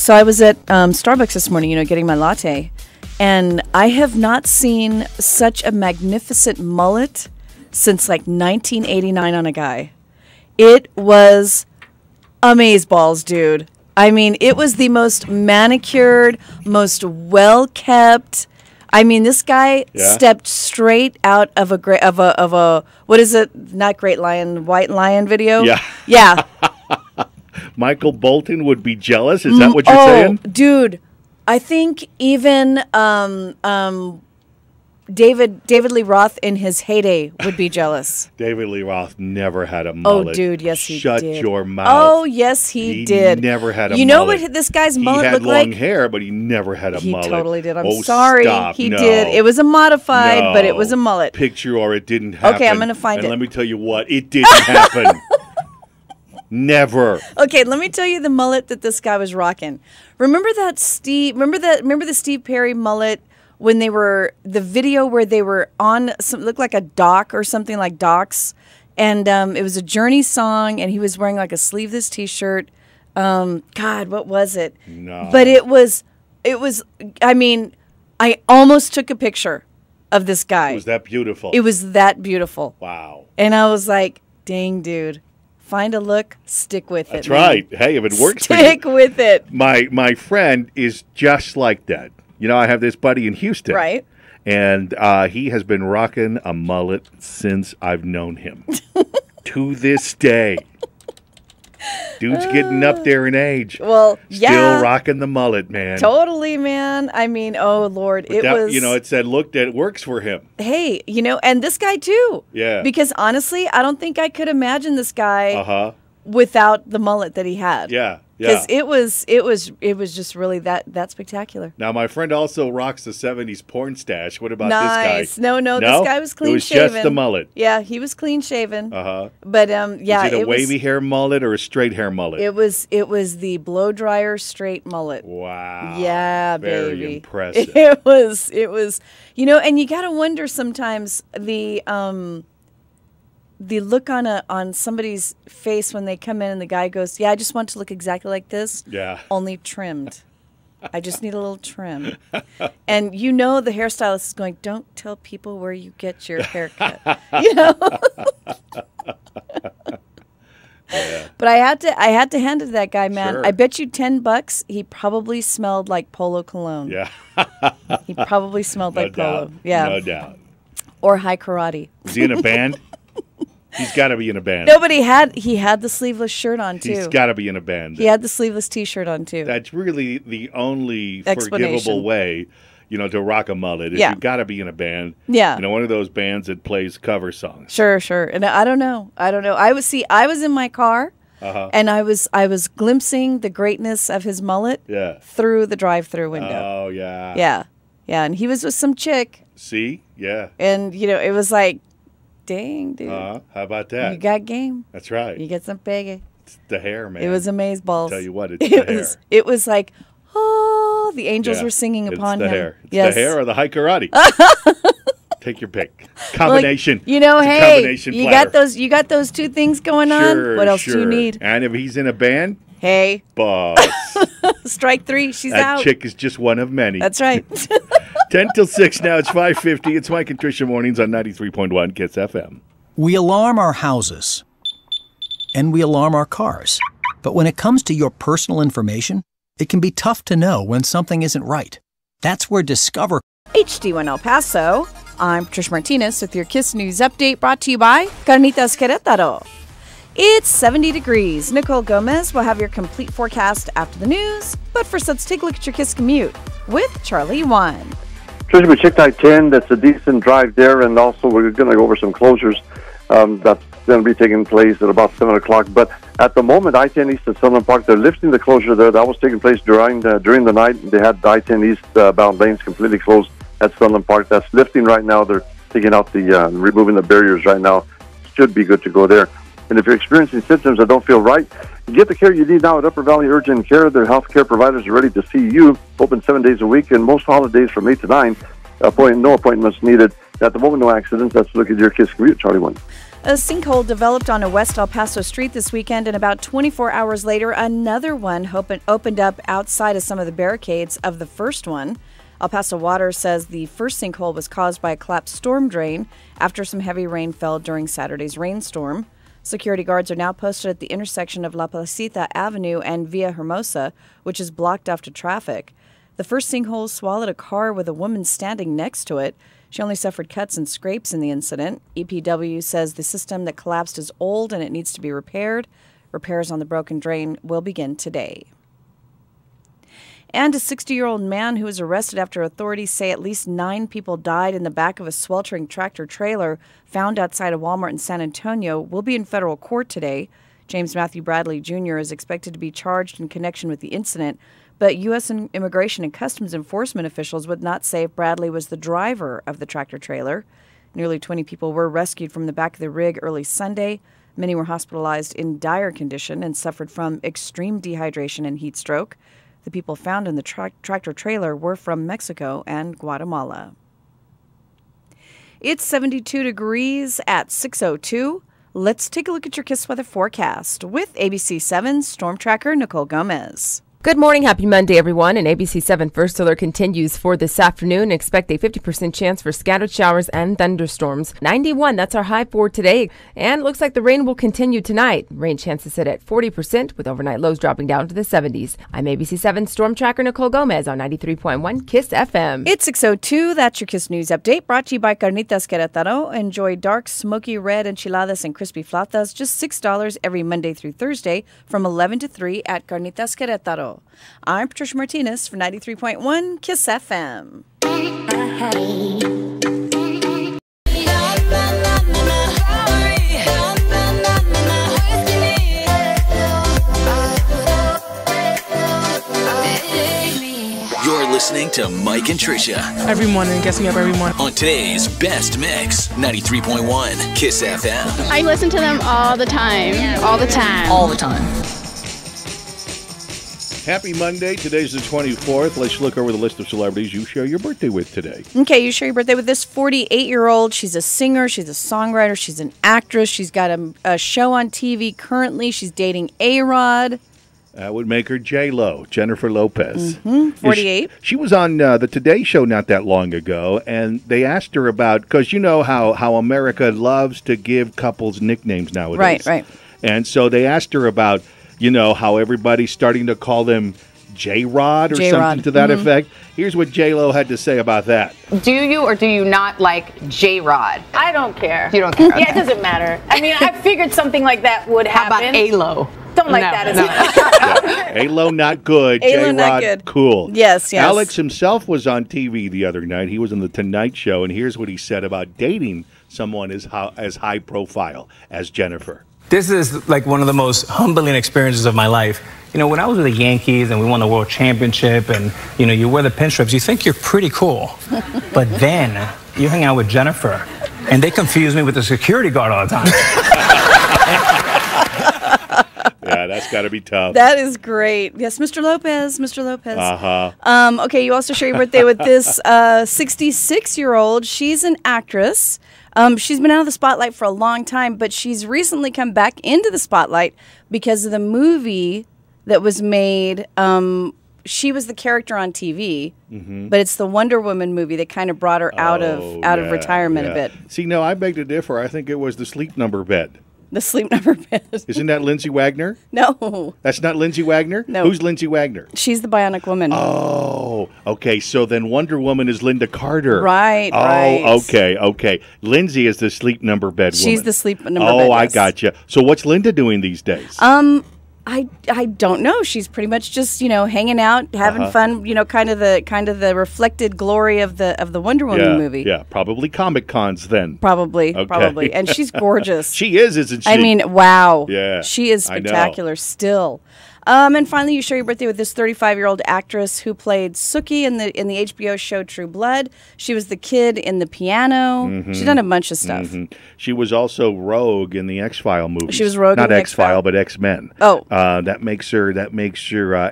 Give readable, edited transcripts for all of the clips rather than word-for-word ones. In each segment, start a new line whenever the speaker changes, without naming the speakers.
So I was at Starbucks this morning, getting my latte, and I have not seen such a magnificent mullet since like 1989 on a guy. It was amazeballs, dude. I mean, it was the most manicured, most well-kept. I mean, this guy stepped straight out of a what is it? Not Great Lion, White Lion video. Yeah.
Michael Bolton would be jealous. Is that what you're saying?
Dude, I think even David Lee Roth in his heyday would be jealous.
David Lee Roth never had a mullet.
Oh, dude, yes, he did.
Shut your mouth.
Oh, yes, he did.
He never had a mullet.
You know what this guy's mullet looked like?
He had long hair, but he never had a mullet.
He totally did. I'm
sorry.
Stop. He did. It was a modified, but it was a mullet.
Picture or it didn't happen.
Okay, I'm going to find it.
And let me tell you what, it didn't happen. Never.
Okay, let me tell you the mullet that this guy was rocking. Remember the Steve Perry mullet when they were the video where they were on some looked like a dock or something like docks, and it was a Journey song, and he was wearing like a sleeveless T-shirt. God, what was it?
No.
But it was. I mean, I almost took a picture of this guy.
It was that beautiful.
It was that beautiful.
Wow.
And I was like, dang, dude. Find a look, stick with it.
That's right. Hey, if it works for you.
Stick with it.
My friend is just like that. I have this buddy in Houston.
Right.
And he has been rocking a mullet since I've known him. To this day. Dude's getting up there in age.
Well,
Still rocking the mullet, man.
Totally, man. I mean, oh, Lord.
It said, look, that works for him.
Hey, and this guy, too.
Yeah.
Because, honestly, I don't think I could imagine this guy without the mullet that he had.
Yeah.
Because it was just really that spectacular.
Now, my friend also rocks the 70s porn stash. What about this guy?
No, this guy was clean shaven.
It was just the mullet.
Yeah, he was clean shaven. But
Is it a wavy hair mullet or a straight hair mullet?
It was the blow dryer straight mullet.
Wow.
Yeah,
Very
baby.
impressive.
It was and you got to wonder sometimes the look on somebody's face when they come in and the guy goes, yeah, I just want to look exactly like this.
Yeah.
Only trimmed. I just need a little trim. And the hairstylist is going, don't tell people where you get your haircut.
Yeah.
But I had to hand it to that guy, man.
Sure.
I bet you $10 he probably smelled like Polo cologne.
Yeah.
He probably smelled like Polo. Yeah.
No doubt.
Or high karate.
Is he in a band? He's got to be in a band.
No, but he had the sleeveless shirt on, too.
He's got to be in a band.
He had the sleeveless T-shirt on, too.
That's really the only forgivable way, to rock a mullet. Is you got to be in a band.
Yeah.
One of those bands that plays cover songs.
Sure. And I don't know. I was in my car, and I was glimpsing the greatness of his mullet through the drive-through window.
Oh, yeah.
Yeah. Yeah, and he was with some chick.
See? Yeah.
And, it was like, dang, dude.
How about that?
You got game.
That's right.
You get some peggy.
It's the hair, man.
It was amazeballs.
I'll tell you what, it's the hair.
It was like, oh, the angels were singing upon him.
It's the hair. It's
yes.
the hair or the high karate. Take your pick. Combination.
Well, hey,
combination
you
platter.
got those two things going on. What else do you need?
And if he's in a band,
hey,
boss.
Strike three. She's
that
out.
That chick is just one of many.
That's right.
10 till 6 now. It's 5:50. It's Mike and Tricia mornings on 93.1 Kiss FM.
We alarm our houses, and we alarm our cars. But when it comes to your personal information, it can be tough to know when something isn't right. That's where Discover
HD1 El Paso. I'm Tricia Martinez with your Kiss News Update brought to you by Carnitas Querétaro. It's 70 degrees. Nicole Gomez will have your complete forecast after the news. But first, let's take a look at your Kiss commute with Charlie One.
Tricia, we checked I-10. That's a decent drive there, and also we're going to go over some closures that's going to be taking place at about 7 o'clock. But at the moment, I-10 East at Sunland Park, they're lifting the closure there. That was taking place during the night. They had the I-10 East bound lanes completely closed at Sunland Park. That's lifting right now. They're taking out removing the barriers right now. Should be good to go there. And if you're experiencing symptoms that don't feel right, get the care you need now at Upper Valley Urgent Care. Their health care providers are ready to see you. Open 7 days a week and most holidays from 8 to 9. No appointments needed. At the moment, no accidents. Let's look at your Kiss commute, Charlie One.
A sinkhole developed on a West El Paso street this weekend, and about 24 hours later, another one opened up outside of some of the barricades of the first one. El Paso Water says the first sinkhole was caused by a collapsed storm drain after some heavy rain fell during Saturday's rainstorm. Security guards are now posted at the intersection of La Placita Avenue and Via Hermosa, which is blocked off to traffic. The first sinkhole swallowed a car with a woman standing next to it. She only suffered cuts and scrapes in the incident. EPW says the system that collapsed is old and it needs to be repaired. Repairs on the broken drain will begin today. And a 60-year-old man who was arrested after authorities say at least 9 people died in the back of a sweltering tractor trailer found outside a Walmart in San Antonio will be in federal court today. James Matthew Bradley Jr. is expected to be charged in connection with the incident, but U.S. Immigration and Customs Enforcement officials would not say if Bradley was the driver of the tractor trailer. Nearly 20 people were rescued from the back of the rig early Sunday. Many were hospitalized in dire condition and suffered from extreme dehydration and heat stroke. The people found in the tractor trailer were from Mexico and Guatemala. It's 72 degrees at 6:02. Let's take a look at your KISS weather forecast with ABC 7 Storm Tracker Nicole Gomez.
Good morning. Happy Monday, everyone. An ABC 7 First Alert continues for this afternoon. Expect a 50% chance for scattered showers and thunderstorms. 91, that's our high for today. And looks like the rain will continue tonight. Rain chances sit at 40% with overnight lows dropping down to the 70s. I'm ABC 7 Storm Tracker Nicole Gomez on 93.1 KISS FM.
It's 6:02. That's your KISS News Update brought to you by Carnitas Querétaro. Enjoy dark, smoky red enchiladas and crispy flautas, just $6 every Monday through Thursday from 11 to 3 at Carnitas Querétaro. I'm Tricia Martinez for 93.1 KISS FM.
You're listening to Mike and Tricia.
Every morning, gets me up every morning.
On today's Best Mix, 93.1 KISS FM.
I listen to them all the time. All the time.
All the time.
Happy Monday. Today's the 24th. Let's look over the list of celebrities you share your birthday with today.
Okay, you share your birthday with this 48-year-old. She's a singer. She's a songwriter. She's an actress. She's got a show on TV currently. She's dating A-Rod.
That would make her J-Lo, Jennifer Lopez.
48.
She was on the Today Show not that long ago, and they asked her about, because you know how America loves to give couples nicknames nowadays.
Right.
And so they asked her about, you know, how everybody's starting to call them J-Rod or something to that effect. Here's what J-Lo had to say about that.
Do you or do you not like J-Rod?
I don't care.
You don't care? Okay.
Yeah, it doesn't matter. I mean, I figured something like that would happen.
How about A-Lo?
Don't like that as much.
A-Lo not good,
A-Lo not
J-Rod
good.
cool.
Yes.
Alex himself was on TV the other night. He was on The Tonight Show, and here's what he said about dating someone as high profile as Jennifer.
This is like one of the most humbling experiences of my life. You know, when I was with the Yankees and we won the World Championship and, you know, you wear the pinstripes, you think you're pretty cool. But then you hang out with Jennifer and they confuse me with the security guard all the time.
Yeah, that's got to be tough.
That is great. Yes, Mr. Lopez.
Uh-huh.
Okay, you also share your birthday with this 66-year-old. She's an actress. She's been out of the spotlight for a long time, but she's recently come back into the spotlight because of the movie that was made. She was the character on TV, but it's the Wonder Woman movie that kind of brought her out of retirement a bit.
See, no, I beg to differ. I think it was the Sleep Number bed.
The Sleep Number bed.
Isn't that Lindsay Wagner?
No.
That's not Lindsay Wagner?
No.
Who's Lindsay Wagner?
She's the Bionic Woman.
Oh, okay. So then Wonder Woman is Linda Carter.
Right, right.
Okay. Lindsay is the Sleep Number bed woman.
She's the Sleep Number bed,
Oh, I
yes.
gotcha. So what's Linda doing these days?
I don't know. She's pretty much just, you know, hanging out, having fun, you know, kind of the reflected glory of the Wonder Woman movie.
Yeah, probably Comic Cons then.
Probably. And she's gorgeous.
She is, isn't she?
I mean, wow.
Yeah.
She is spectacular still. And finally, you share your birthday with this 35-year-old actress who played Sookie in the HBO show True Blood. She was the kid in The Piano. She's done a bunch of stuff.
She was also Rogue in the X-File movie.
She was Rogue in
Not
the
X-File, but X-Men.
Oh.
That makes her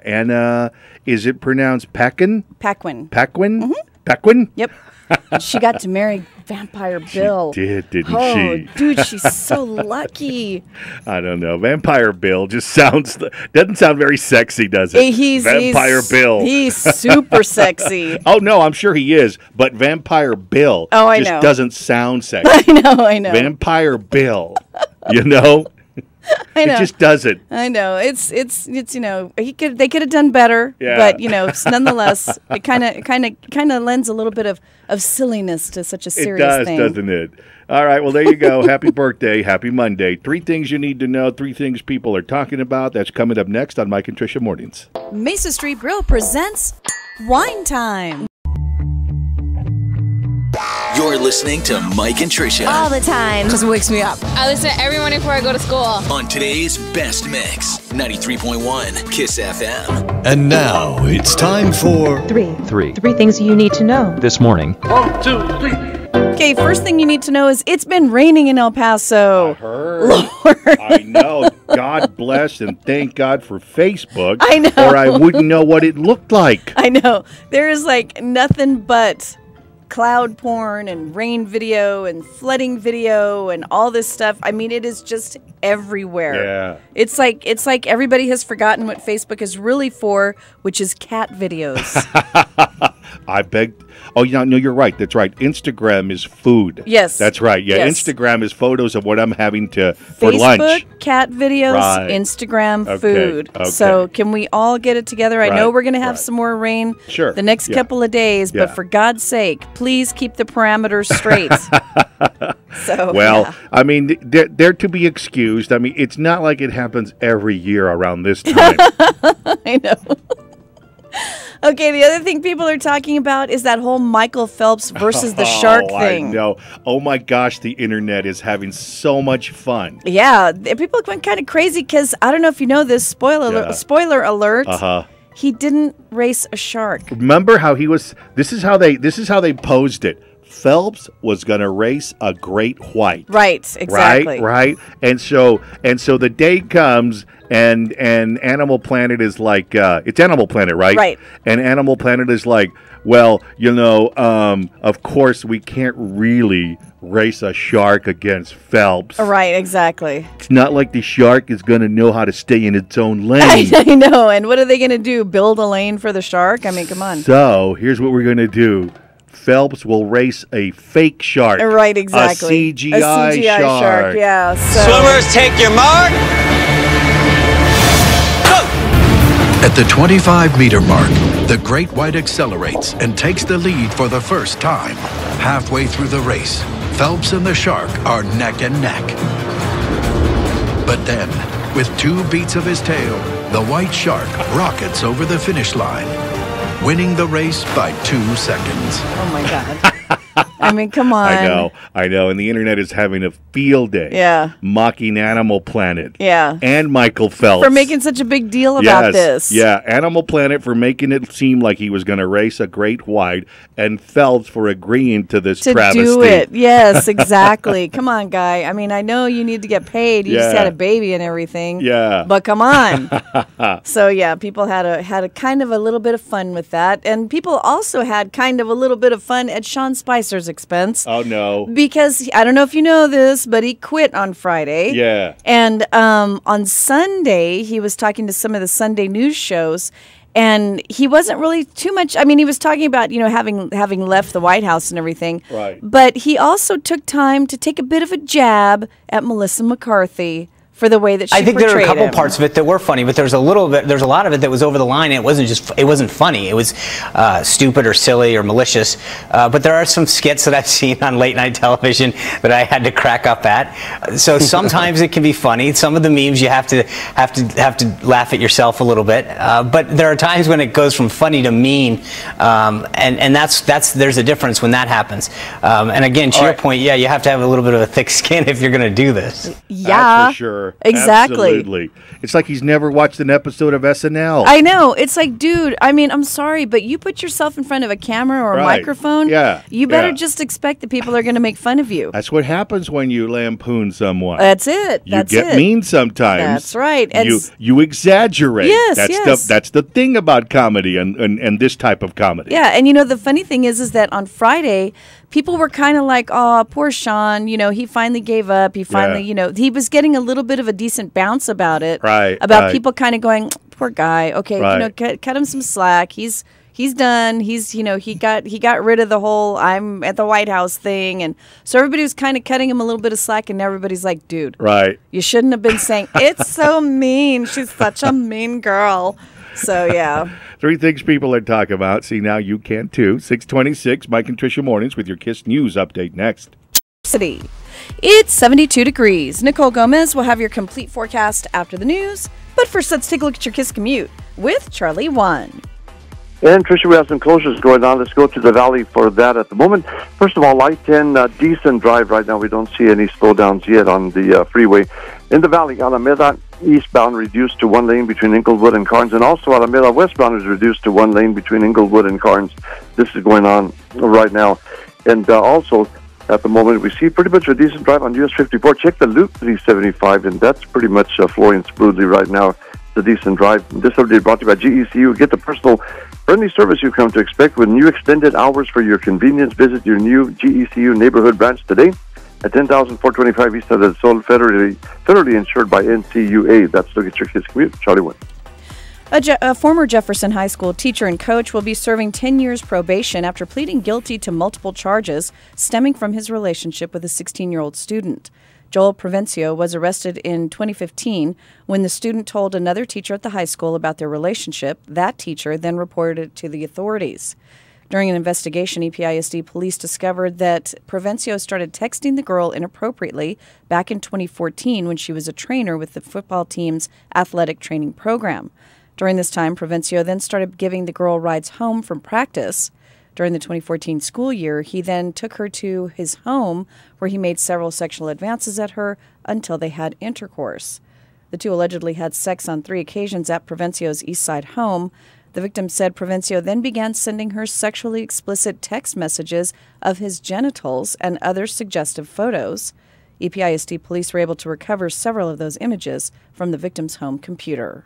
Anna, is it pronounced Paquin?
Paquin.
Paquin? Paquin?
Yep. She got to marry Vampire Bill.
She did, didn't
oh,
she?
Dude, she's so lucky.
I don't know. Vampire Bill just doesn't sound very sexy, does it? Vampire Bill.
He's super sexy.
Oh, no, I'm sure he is. But Vampire Bill just doesn't sound sexy.
I know.
Vampire Bill, you know?
I know.
It just doesn't.
I know. It's you know, they could have done better,
yeah.
But you know, nonetheless, it kind of lends a little bit of silliness to such a serious thing.
It does, doesn't it? All right, well, there you go. Happy birthday. Happy Monday. 3 things you need to know, 3 things people are talking about. That's coming up next on Mike and Tricia Mornings.
Mesa Street Grill presents Wine Time.
You're listening to Mike and Tricia.
All the time.
Because it wakes me up. I listen every morning before I go to school.
On today's Best Mix, 93.1 KISS FM.
And now it's time for...
Three things you need to know this morning.
1, 2, 3.
Okay, first thing you need to know is it's been raining in El Paso.
I heard. Lord. I know. God bless and thank God for Facebook.
I know.
Or I wouldn't know what it looked like.
I know. There is like nothing but cloud porn and rain video and flooding video and all this stuff. I mean, it is just everywhere.
Yeah.
It's like everybody has forgotten what Facebook is really for, which is cat videos.
I beg. Oh, yeah, no, you're right. That's right. Instagram is food.
Yes.
That's right. Yeah,
yes.
Instagram is photos of what I'm having for lunch.
Facebook, cat videos,
right.
Instagram, food.
Okay.
So can we all get it together? I know we're going to have some more rain the next couple of days, but for God's sake, please keep the parameters straight.
I mean, they're to be excused. I mean, it's not like it happens every year around this time.
I know. Okay, the other thing people are talking about is that whole Michael Phelps versus the shark thing.
I know. Oh my gosh, the internet is having so much fun.
Yeah, people went kind of crazy because I don't know if you know this. Spoiler alert. He didn't race a shark.
Remember how he was? This is how they posed it. Phelps was going to race a great white.
Right, exactly.
Right. And so the day comes and Animal Planet is like, it's Animal Planet, right?
Right.
And Animal Planet is like, well, you know, of course we can't really race a shark against Phelps.
Right, exactly.
It's not like the shark is going to know how to stay in its own lane.
I know. And what are they going to do? Build a lane for the shark? I mean, come on.
So here's what we're going to do. Phelps will race a fake shark.
Right, exactly.
A CGI shark.
Yeah. So.
Swimmers, take your mark. Go!
At the 25-meter mark, the great white accelerates and takes the lead for the first time. Halfway through the race, Phelps and the shark are neck and neck. But then, with 2 beats of his tail, the white shark rockets over the finish line, winning the race by 2 seconds.
Oh, my God. I mean, come on.
I know. And the internet is having a field day.
Yeah.
Mocking Animal Planet.
Yeah.
And Michael Phelps.
For making such a big deal about this.
Yeah. Animal Planet for making it seem like he was going to race a great white, and Phelps for agreeing to this travesty.
To do it. Yes, exactly. Come on, guy. I mean, I know you need to get paid. You just had a baby and everything.
Yeah.
But come on. So, yeah, people had a kind of a little bit of fun with that. And people also had kind of a little bit of fun at Sean Spicer's expense.
Oh, no.
Because, I don't know if you know this, but he quit on Friday.
Yeah.
And on Sunday, he was talking to some of the Sunday news shows, and he wasn't really too much. I mean, he was talking about, you know, having left the White House and everything.
Right.
But he also took time to take a bit of a jab at Melissa McCarthy for the way that she portrayed him.
I think there were a couple parts of it that were funny, but there's a lot of it that was over the line. It wasn't funny. It was stupid or silly or malicious. But there are some skits that I've seen on late night television that I had to crack up at. So sometimes it can be funny. Some of the memes you have to laugh at yourself a little bit. But there are times when it goes from funny to mean, and there's a difference when that happens. And again, to your point, yeah, you have to have a little bit of a thick skin if you're going to do this.
Yeah,
for sure. sure.
Exactly.
Absolutely. It's like he's never watched an episode of SNL.
I know. It's like, dude, I mean, I'm sorry, but you put yourself in front of a camera or a microphone, you better just expect that people are going to make fun of you.
That's what happens when you lampoon someone.
That's it.
You get mean sometimes.
That's right.
You exaggerate.
Yes,
that's the thing about comedy and this type of comedy.
Yeah, and the funny thing is that on Friday, people were kind of like, oh, poor Sean, he finally gave up. He finally, he was getting a little bit of a decent bounce about it.
Right.
About people kind of going, poor guy. Okay,
right.
Cut him some slack. He's done. He's, he got rid of the whole I'm at the White House thing. And so everybody was kind of cutting him a little bit of slack. And everybody's like, dude,
right.
You shouldn't have been saying, it's so mean. She's such a mean girl. So, yeah.
3 things people are talking about. See, now you can too. 626, Mike and Tricia Mornings with your KISS News update next.
City. It's 72 degrees. Nicole Gomez will have your complete forecast after the news. But first, let's take a look at your KISS commute with Charlie 1.
And Tricia, we have some closures going on. Let's go to the valley for that at the moment. First of all, I-10, decent drive right now. We don't see any slowdowns yet on the freeway. In the valley, Alameda eastbound reduced to 1 lane between Inglewood and Carnes, and also Alameda westbound is reduced to 1 lane between Inglewood and Carnes. This is going on right now. And also, at the moment, we see pretty much a decent drive on US 54. Check the Loop 375, and that's pretty much flowing smoothly right now. It's a decent drive. This update brought to you by GECU. Get the personal friendly service you come to expect with new extended hours for your convenience. Visit your new GECU neighborhood branch today at 10,425 East of the Sol, federally insured by NCUA. That's Look at Your KISS Commute. Charlie 1.
A former Jefferson High School teacher and coach will be serving 10 years probation after pleading guilty to multiple charges stemming from his relationship with a 16-year-old student. Joel Provencio was arrested in 2015 when the student told another teacher at the high school about their relationship. That teacher then reported it to the authorities. During an investigation, EPISD police discovered that Provencio started texting the girl inappropriately back in 2014 when she was a trainer with the football team's athletic training program. During this time, Provencio then started giving the girl rides home from practice. During the 2014 school year, he then took her to his home where he made several sexual advances at her until they had intercourse. The two allegedly had sex on 3 occasions at Provencio's East Side home. The victim said Provencio then began sending her sexually explicit text messages of his genitals and other suggestive photos. EPISD police were able to recover several of those images from the victim's home computer.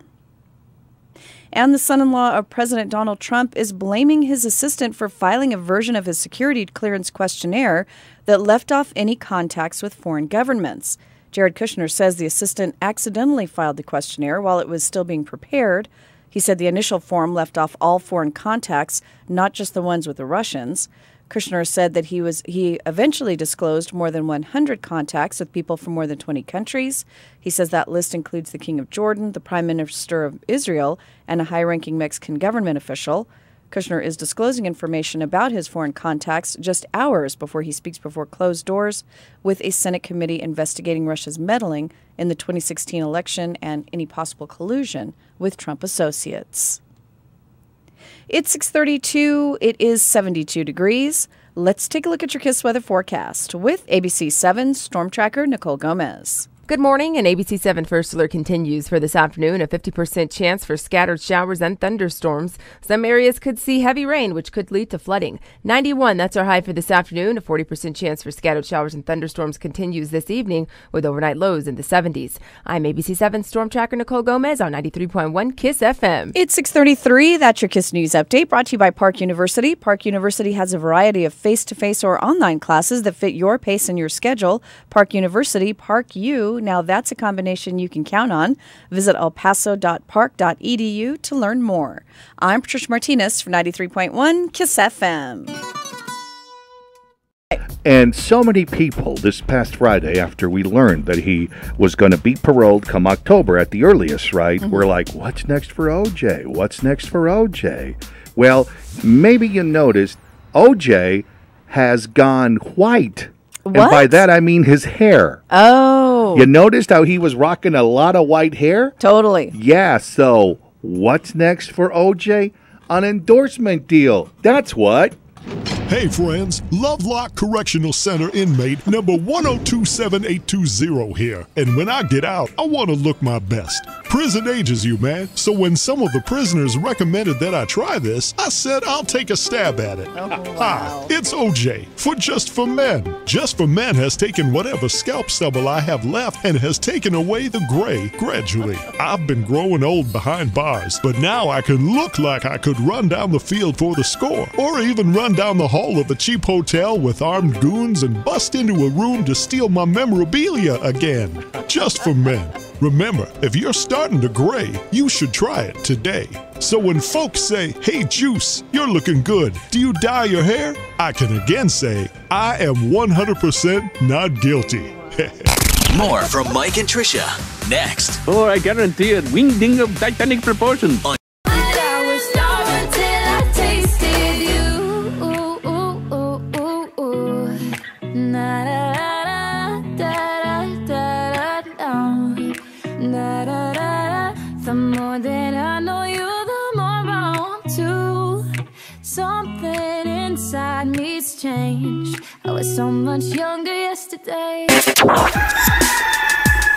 And the son-in-law of President Donald Trump is blaming his assistant for filing a version of his security clearance questionnaire that left off any contacts with foreign governments. Jared Kushner says the assistant accidentally filed the questionnaire while it was still being prepared. He said the initial form left off all foreign contacts, not just the ones with the Russians. Kushner said that he eventually disclosed more than 100 contacts with people from more than 20 countries. He says that list includes the King of Jordan, the Prime Minister of Israel, and a high-ranking Mexican government official. Kushner is disclosing information about his foreign contacts just hours before he speaks before closed doors with a Senate committee investigating Russia's meddling in the 2016 election and any possible collusion with Trump associates. It's 6:32. It is 72 degrees. Let's take a look at your KISS weather forecast with ABC 7 Storm Tracker Nicole Gomez.
Good morning, and ABC 7 First Alert continues for this afternoon. A 50% chance for scattered showers and thunderstorms. Some areas could see heavy rain, which could lead to flooding. 91, that's our high for this afternoon. A 40% chance for scattered showers and thunderstorms continues this evening with overnight lows in the 70s. I'm ABC 7 Storm Tracker Nicole Gomez on 93.1 KISS FM.
It's 6:33. That's your KISS News Update brought to you by Park University. Park University has a variety of face-to-face or online classes that fit your pace and your schedule. Park University, Park U. Now that's a combination you can count on. Visit elpaso.park.edu to learn more. I'm Tricia Martinez for 93.1 KISS FM.
And so many people this past Friday, after we learned that he was going to be paroled come October at the earliest, right? Mm-hmm. We're like, what's next for OJ? What's next for OJ? Well, maybe you noticed OJ has gone white.
What?
And by that, I mean his hair.
Oh.
You noticed how he was rocking a lot of white hair?
Totally.
Yeah, so what's next for OJ? An endorsement deal. That's what.
Hey friends, Lovelock Correctional Center inmate number 1027820 here. And when I get out, I want to look my best. Prison ages you, man. So when some of the prisoners recommended that I try this, I said I'll take a stab at it.
Oh, wow.
Hi, it's OJ for Just for Men. Just for Men has taken whatever scalp stubble I have left and has taken away the gray gradually. I've been growing old behind bars, but now I can look like I could run down the field for the score, or even run down the hall of a cheap hotel with armed goons and bust into a room to steal my memorabilia again. Just for Men. Remember, if you're starting to gray, you should try it today. So when folks say, hey Juice, you're looking good, do you dye your hair? I can again say, I am 100% not guilty.
More from Mike and Tricia next.
Oh, I guarantee it. Wingding of Titanic proportions.
On
the more that I know you, the more I want to. Something inside me's changed. I was so much younger yesterday.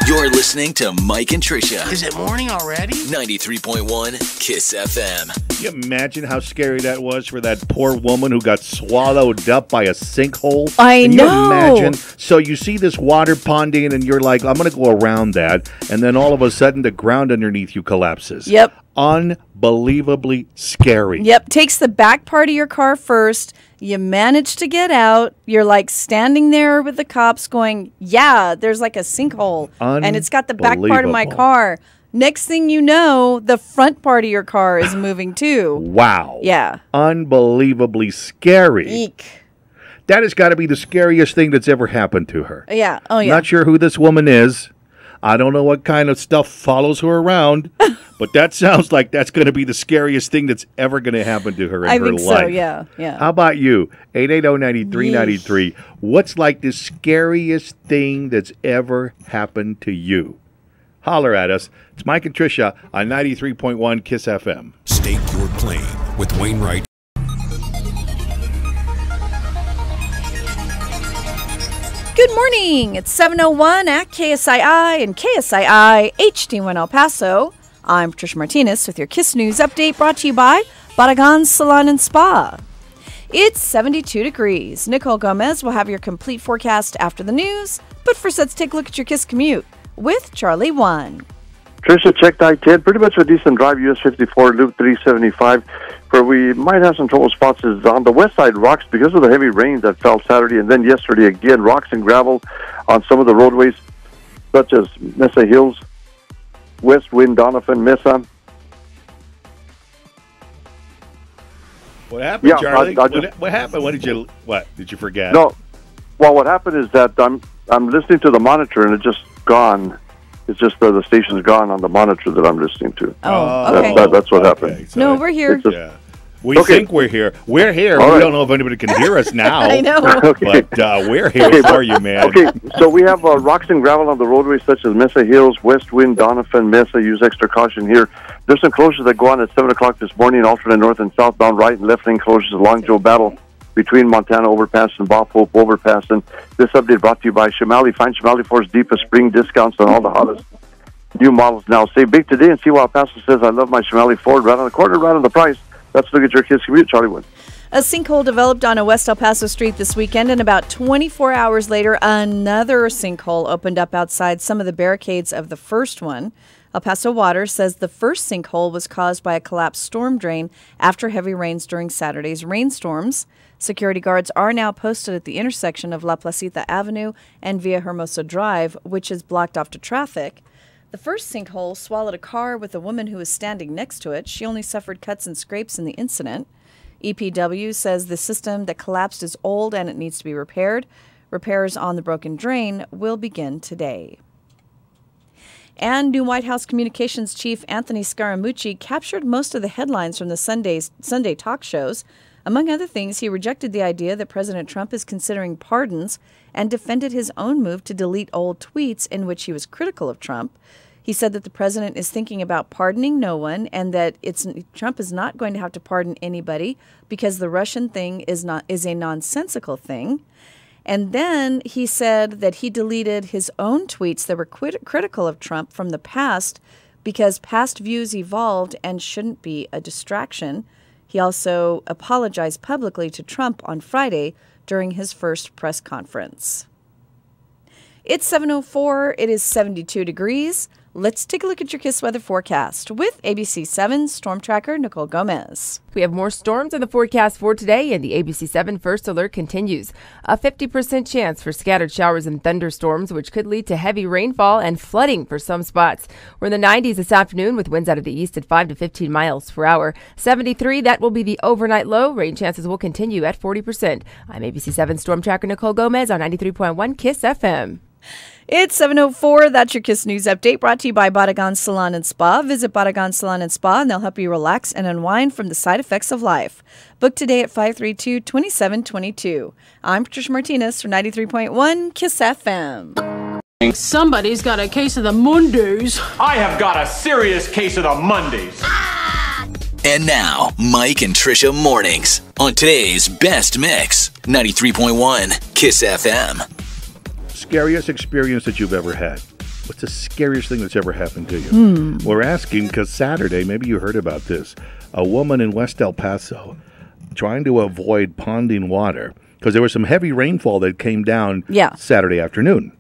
You're listening to Mike and Tricia.
Is it morning already?
93.1 Kiss FM.
Can you imagine how scary that was for that poor woman who got swallowed up by a sinkhole?
I know.
Can you imagine? So you see this water ponding and you're like, I'm going to go around that. And then all of a sudden the ground underneath you collapses.
Yep.
Unbelievably scary.
Yep. Takes the back part of your car first. You manage to get out. You're like standing there with the cops going, yeah, there's like a sinkhole. And it's got the back part of my car. Next thing you know, the front part of your car is moving too.
Wow.
Yeah.
Unbelievably scary.
Eek.
That has got to be the scariest thing that's ever happened to her.
Yeah. Oh, yeah.
Not sure who this woman is. I don't know what kind of stuff follows her around, but that sounds like that's going to be the scariest thing that's ever going to happen to her in her life.
I think so, yeah.
How about you? 880-9393. What's like the scariest thing that's ever happened to you? Holler at us. It's Mike and Tricia on 93.1 Kiss FM.
State your claim with Wainwright.
Good morning. It's 7:01 at KSII and KSII HD1 El Paso. I'm Patricia Martinez with your Kiss News update brought to you by Barragan Salon and Spa. It's 72 degrees. Nicole Gomez will have your complete forecast after the news. But first, let's take a look at your Kiss commute with Charlie 1.
Tricia, checked I-10. Pretty much a decent drive, US 54, Loop 375. Where we might have some trouble spots is on the west side, rocks because of the heavy rain that fell Saturday and then yesterday again, rocks and gravel on some of the roadways, such as Mesa Hills, West Wind, Donovan, Mesa.
What happened,
Yeah,
Charlie?
what
happened? What did you forget?
No. Well, what happened is that I'm listening to the monitor and it's just gone. It's just the station's gone on the monitor that I'm listening to.
Oh, okay.
That's what happened.
So no, we're here.
We think we're here. We're here.
All
we
right.
don't know if anybody can hear us now.
I know.
Okay.
But we're here for you, man.
Okay, so we have rocks and gravel on the roadways such as Mesa Hills, West Wind, Donovan, Mesa. Use extra caution here. There's some closures that go on at 7 o'clock this morning, alternate north and southbound right and left lane closures along Joe Battle between Montana Overpass and Bob Hope Overpass. And this update brought to you by Shimali. Find Shimali Ford's deepest spring discounts on all the hottest new models now. Save big today and see why Paso says, I love my Shimali Ford. Right on the corner, right on the price. Let's look at your Kiss commute, Charlie Wood.
A sinkhole developed on a West El Paso street this weekend, and about 24 hours later, another sinkhole opened up outside some of the barricades of the first one. El Paso Water says the first sinkhole was caused by a collapsed storm drain after heavy rains during Saturday's rainstorms. Security guards are now posted at the intersection of La Placita Avenue and Via Hermosa Drive, which is blocked off to traffic. The first sinkhole swallowed a car with a woman who was standing next to it. She only suffered cuts and scrapes in the incident. EPW says the system that collapsed is old and it needs to be repaired. Repairs on the broken drain will begin today. And new White House Communications Chief Anthony Scaramucci captured most of the headlines from the Sunday talk shows. Among other things, he rejected the idea that President Trump is considering pardons and defended his own move to delete old tweets in which he was critical of Trump. He said that the president is thinking about pardoning no one and that Trump is not going to have to pardon anybody because the Russian thing is a nonsensical thing. And then he said that he deleted his own tweets that were critical of Trump from the past because past views evolved and shouldn't be a distraction. He also apologized publicly to Trump on Friday during his first press conference. It's 7:04. It is 72 degrees. Let's take a look at your KISS weather forecast with ABC 7 Storm Tracker Nicole Gomez.
We have more storms in the forecast for today, and the ABC 7 First Alert continues. A 50% chance for scattered showers and thunderstorms, which could lead to heavy rainfall and flooding for some spots. We're in the 90s this afternoon with winds out of the east at 5 to 15 miles per hour. 73, that will be the overnight low. Rain chances will continue at 40%. I'm ABC 7 Storm Tracker Nicole Gomez on 93.1 KISS FM.
It's 7:04. That's your KISS News Update brought to you by Badagon Salon and Spa. Visit Badagon Salon and Spa and they'll help you relax and unwind from the side effects of life. Book today at 532-2722. I'm Tricia Martinez from 93.1 KISS FM.
Somebody's got a case of the Mondays.
I have got a serious case of the Mondays.
And now, Mike and Tricia mornings on today's Best Mix, 93.1 KISS FM.
Scariest experience that you've ever had? What's the scariest thing that's ever happened to you? We're asking because Saturday, maybe you heard about this, a woman in West El Paso trying to avoid ponding water because there was some heavy rainfall that came down Saturday afternoon.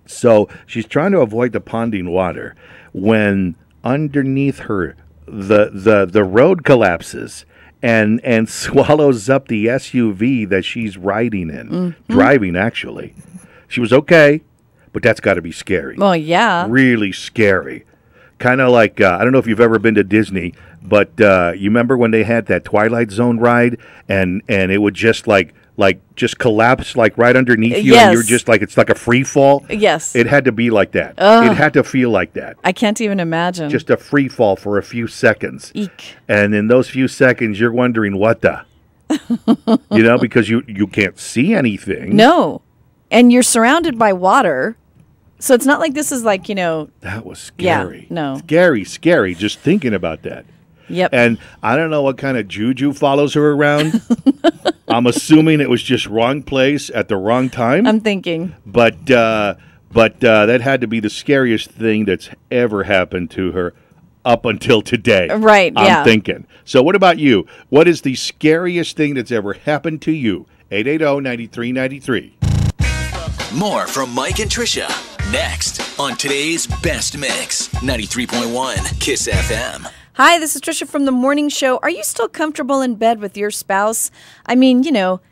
So she's trying to avoid the ponding water when underneath her the road collapses and swallows up the SUV that she's riding in, driving actually. She was okay, but that's got to be scary.
Well, yeah.
Really scary. Kind of like, I don't know if you've ever been to Disney, but you remember when they had that Twilight Zone ride and it would just just collapse like right underneath you and you're just like, it's like a free fall?
Yes.
It had to be like that.
Ugh.
It had to feel like that.
I can't even imagine.
Just a free fall for a few seconds.
Eek.
And in those few seconds, you're wondering what the? Because you can't see anything.
No. And you're surrounded by water. So it's not like this is like,
That was scary.
Yeah, no.
Scary, just thinking about that.
Yep.
And I don't know what kind of juju follows her around. I'm assuming it was just wrong place at the wrong time.
I'm thinking.
But that had to be the scariest thing that's ever happened to her up until today.
Right, yeah.
I'm thinking. So what about you? What is the scariest thing that's ever happened to you? 880-9393.
More from Mike and Tricia next on today's Best Mix, 93.1 KISS FM.
Hi, this is Tricia from The Morning Show. Are you still comfortable in bed with your spouse? I mean,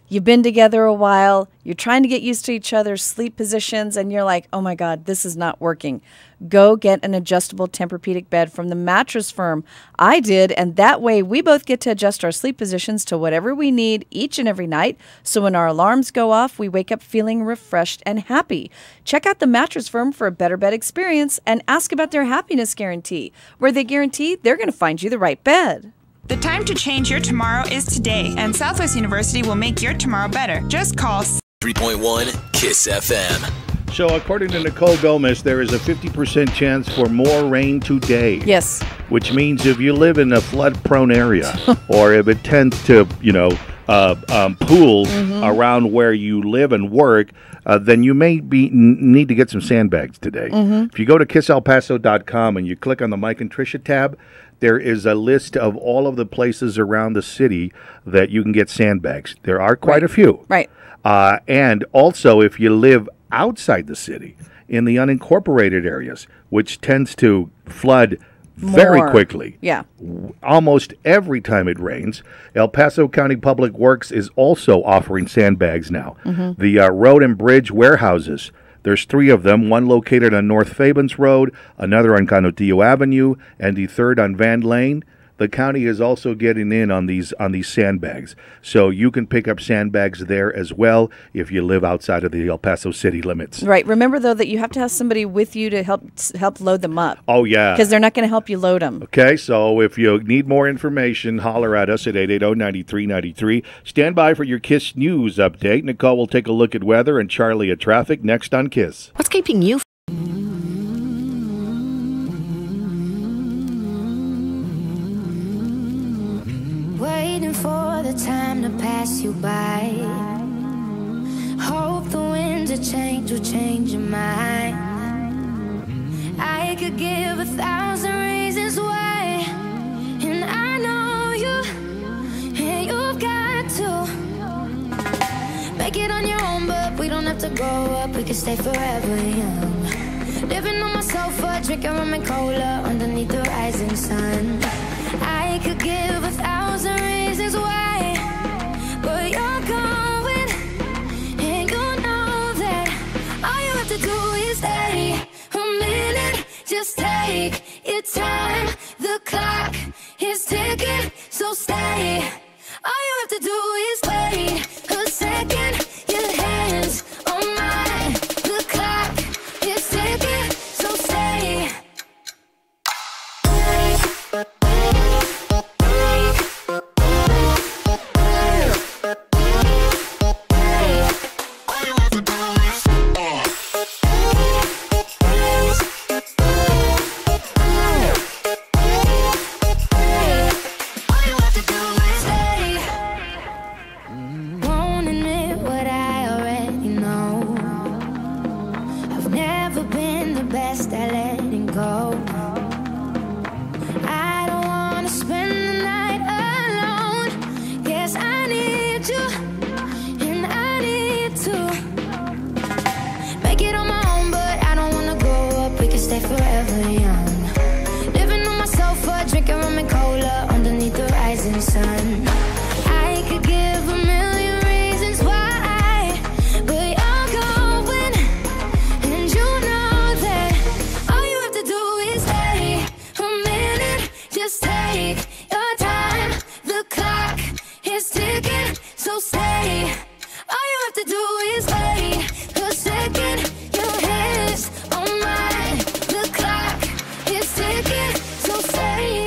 you've been together a while, you're trying to get used to each other's sleep positions, and you're like, oh my God, this is not working. Go get an adjustable Tempur-Pedic bed from the Mattress Firm. I did, and that way we both get to adjust our sleep positions to whatever we need each and every night. So when our alarms go off, we wake up feeling refreshed and happy. Check out the Mattress Firm for a better bed experience and ask about their happiness guarantee, where they guarantee they're going to find you the right bed.
The time to change your tomorrow is today, and Southwest University will make your tomorrow better. Just call
3.1 KISS FM.
So according to Nicole Gomez, there is a 50% chance for more rain today.
Yes.
Which means if you live in a flood-prone area or if it tends to, pool around where you live and work, then you may need to get some sandbags today. If you go to kisselpaso.com and you click on the Mike and Tricia tab, there is a list of all of the places around the city that you can get sandbags. There are quite a few.
Right.
And also, if you live outside the city, in the unincorporated areas, which tends to flood very quickly.
Yeah.
Almost every time it rains. El Paso County Public Works is also offering sandbags now. The road and bridge warehouses, there's 3 of them, one located on North Fabens Road, another on Canutillo Avenue, and the third on Van Lane. The county is also getting in on these sandbags. So you can pick up sandbags there as well if you live outside of the El Paso city limits.
Right. Remember, though, that you have to have somebody with you to help load them up.
Oh, yeah.
Because they're not going to help you load them.
Okay, so if you need more information, holler at us at 880-9393. Stand by for your KISS News update. Nicole will take a look at weather and Charlie at traffic next on KISS.
What's keeping you
waiting for the time to pass you by. Hope the winds of change will change your mind. I could give 1,000 reasons why, and I know you, and you've got to make it on your own, but we don't have to grow up, we can stay forever young. Living on my sofa, drinking rum and cola underneath the rising sun. I could give 1,000 reasons why, but you're going, and you know that all you have to do is stay a minute. Just take your time, the clock is ticking, so stay. All you have to do is wait a second. Your hands on mine, the clock is ticking, so stay. Won't admit what I already know. I've never been the best at letting go. I don't wanna spend the night alone. Guess I need you, and I need to make it on my own, but I don't wanna grow up, we can stay forever young. Living on my sofa, drinking rum and cola underneath the rising sun. I could give 1,000,000 reasons why, but you're going, and you know that all you have to do is stay a minute. Just take your time, the clock is ticking, so stay. All you have to do is wait a second. Your hands on mine, the clock is ticking, so stay.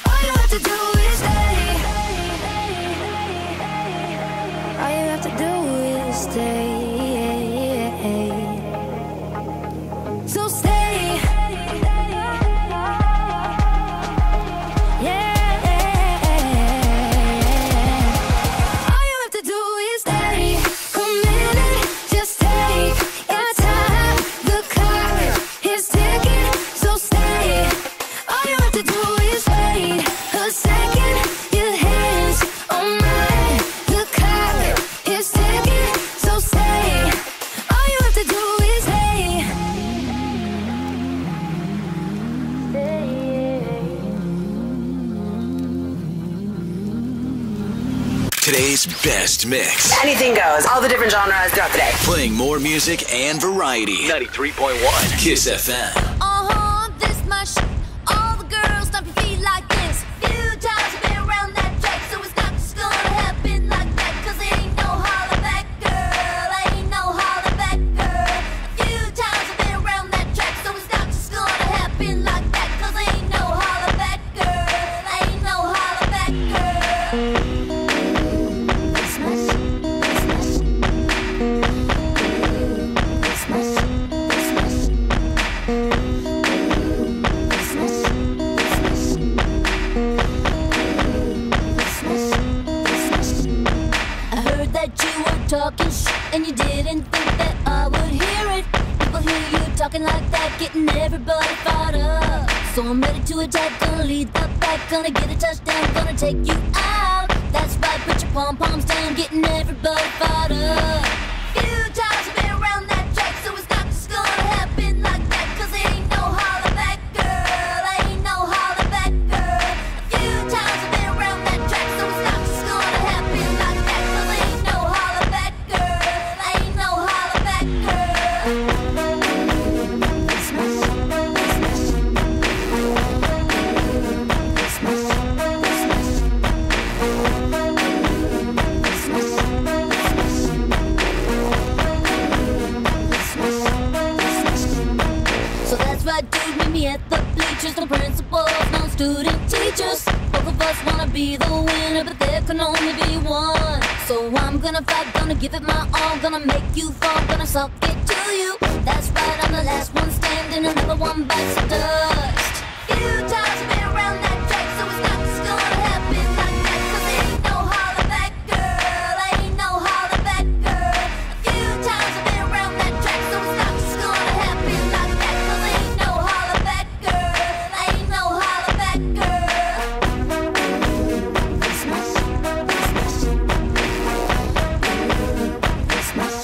All you have to do is stay. All you have to do is stay. So stay. Yeah. All you have to do is stay a minute. Just take your time. The clock is ticking, so stay. All you have to do is wait a second. Your hands on mine. The clock is ticking, so stay. All you have to do is stay.
Today's best mix.
Anything goes. All the different genres throughout the day.
Playing more music and variety. 93.1 Kiss FM.
This my shit. All the girls stomp your feet like this. Few times I've been around that track, so it's not just gonna happen like that. 'Cause ain't no holler back, girl. Ain't no holler back, girl. A few times I've been around that track, so it's not just gonna happen like that. 'Cause ain't no holler back, girl. Ain't no holler back, girl. This my shit. This my shit. This my shit. This my shit. I heard that you were talking shit and you didn't think that I would hear it. People hear you talking like that, getting everybody fired up. So I'm ready to attack, gonna lead the pack, gonna get a touchdown, gonna take you out. That's right, put your pom-poms down, getting everybody fired up. Few times I've been around that track, so it's not just gonna happen like that. 'Cause ain't no holler back, girl. Ain't no holler back, girl. A few times I've been around that track, so it's not just gonna happen like that. 'Cause ain't no holler back, girl. Ain't no holler back, girl. This my shit. This my shit. This my shit. This my shit. This my shit. This my shit. teachers, no principals, no student teachers. Both of us wanna be the winner, but there can only be one. So I'm gonna fight, gonna give it my all, gonna make you fall, gonna suck it to you. That's right, I'm the last one standing, another one bites the dust. Few times I've been around that track, so it's not just gonna happen like that. 'Cause ain't no holler back, girl, ain't no holler back, girl. A few times I've been around that track, so it's not just gonna happen like that. 'Cause ain't no holler back, girl, ain't no holler back, girl. Christmas, Christmas, Christmas, Christmas,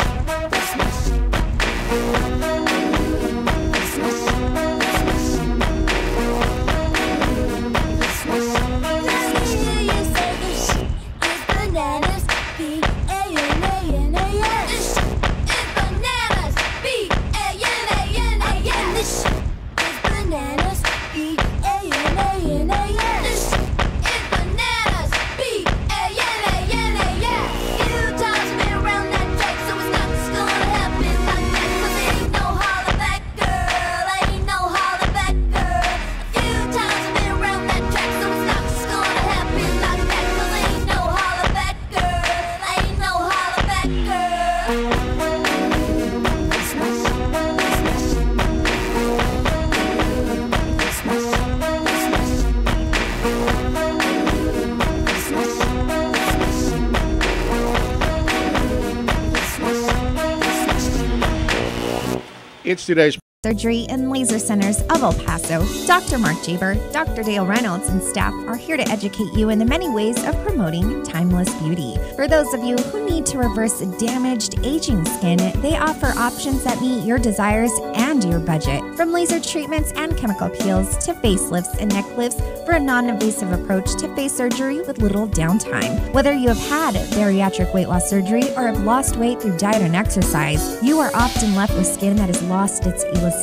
It's today's
Surgery and Laser Centers of El Paso. Dr. Mark Jaber, Dr. Dale Reynolds, and staff are here to educate you in the many ways of promoting timeless beauty. For those of you who need to reverse damaged, aging skin, they offer options that meet your desires and your budget. From laser treatments and chemical peels to facelifts and neck lifts for a non-invasive approach to face surgery with little downtime. Whether you have had bariatric weight loss surgery or have lost weight through diet and exercise, you are often left with skin that has lost its elasticity.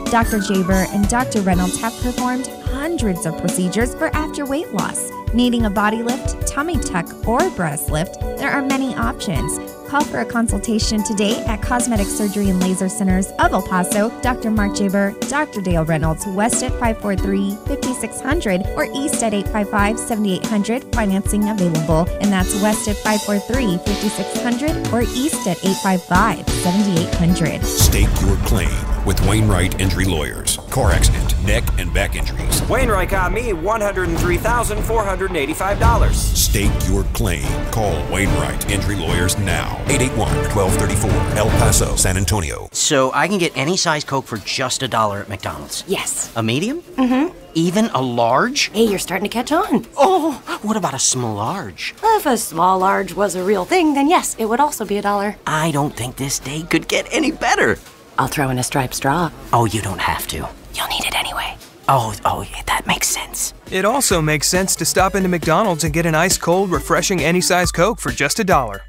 Dr. Jaber and Dr. Reynolds have performed hundreds of procedures for after weight loss. Needing a body lift, tummy tuck, or breast lift, there are many options. Call for a consultation today at Cosmetic Surgery and Laser Centers of El Paso. Dr. Mark Jaber, Dr. Dale Reynolds, west at 543-5600 or east at 855-7800. Financing available. And that's west at 543-5600 or east at 855-7800.
Stake your claim with Wainwright Injury Lawyers. Car accident, neck and back injuries.
Wainwright got me $103,485.
Stake your claim. Call Wainwright Injury Lawyers now. 881-1234, El Paso, San Antonio.
So I can get any size Coke for just $1 at McDonald's?
Yes.
A medium?
Mm-hmm.
Even a large?
Hey, you're starting to catch on.
Oh, what about a small large?
If a small large was a real thing, then yes, it would also be $1.
I don't think this day could get any better.
I'll throw in a striped straw.
Oh, you don't have to.
You'll need it anyway.
Oh, yeah, that makes sense.
It also makes sense to stop into McDonald's and get an ice-cold, refreshing any-size Coke for just $1.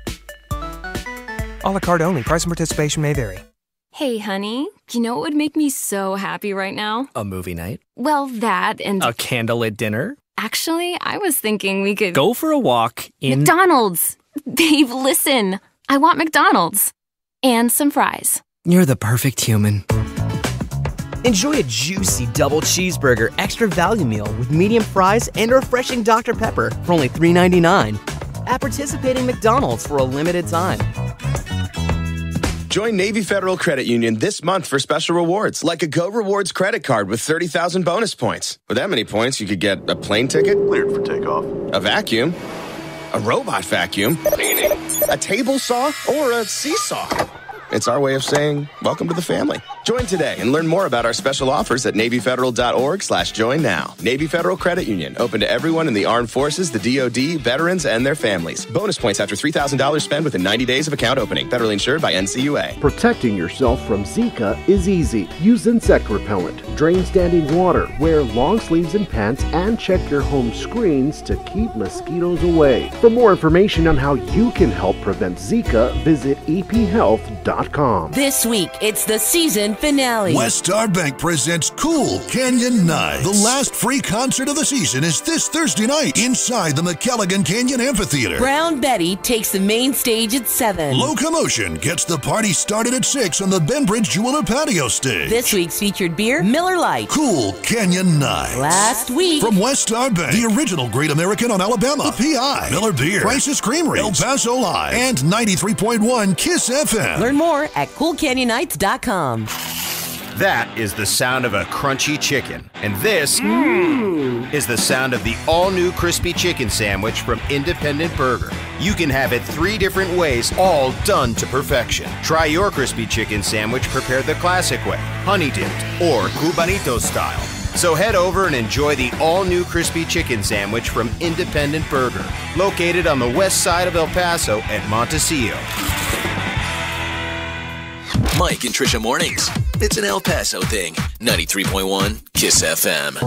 A la carte only. Price and participation may vary.
Hey, honey, you know what would make me so happy right now?
A movie night?
Well, that and...
a candlelit dinner?
Actually, I was thinking we could...
go for a walk in...
McDonald's! Babe, listen. I want McDonald's. And some fries.
You're the perfect human.
Enjoy a juicy double cheeseburger extra value meal with medium fries and a refreshing Dr. Pepper for only $3.99 at participating McDonald's for a limited time.
Join Navy Federal Credit Union this month for special rewards, like a Go Rewards credit card with 30,000 bonus points. With that many points, you could get a plane ticket,
cleared for takeoff,
a vacuum, a robot vacuum, cleaning, a table saw, or a seesaw. It's our way of saying, welcome to the family. Join today and learn more about our special offers at NavyFederal.org/join now. Navy Federal Credit Union, open to everyone in the armed forces, the DoD, veterans, and their families. Bonus points after $3,000 spent within 90 days of account opening. Federally insured by NCUA.
Protecting yourself from Zika is easy. Use insect repellent, drain standing water, wear long sleeves and pants, and check your home screens to keep mosquitoes away. For more information on how you can help prevent Zika, visit ephealth.com.
This week, it's the season
finale.
West Star Bank presents Cool Canyon Nights. The last free concert of the season is this Thursday night inside the McElligan Canyon Amphitheater.
Brown Betty takes the main stage at 7.
Locomotion gets the party started at 6 on the Benbridge Jeweler patio stage.
This week's featured beer, Miller Lite.
Cool Canyon Nights.
Last week.
From West Star Bank, the original Great American on Alabama, the PI, Miller Beer, Price's Creamery, El Paso Live, and 93.1 KISS FM.
Learn more at CoolCanyonNights.com.
That is the sound of a crunchy chicken. And this is the sound of the all-new crispy chicken sandwich from Independent Burger. You can have it 3 different ways, all done to perfection. Try your crispy chicken sandwich prepared the classic way, honey-dipped, or Cubanito style. So head over and enjoy the all-new crispy chicken sandwich from Independent Burger, located on the west side of El Paso at Montecillo.
Mike and Tricia Mornings. It's an El Paso thing. 93.1 KISS FM.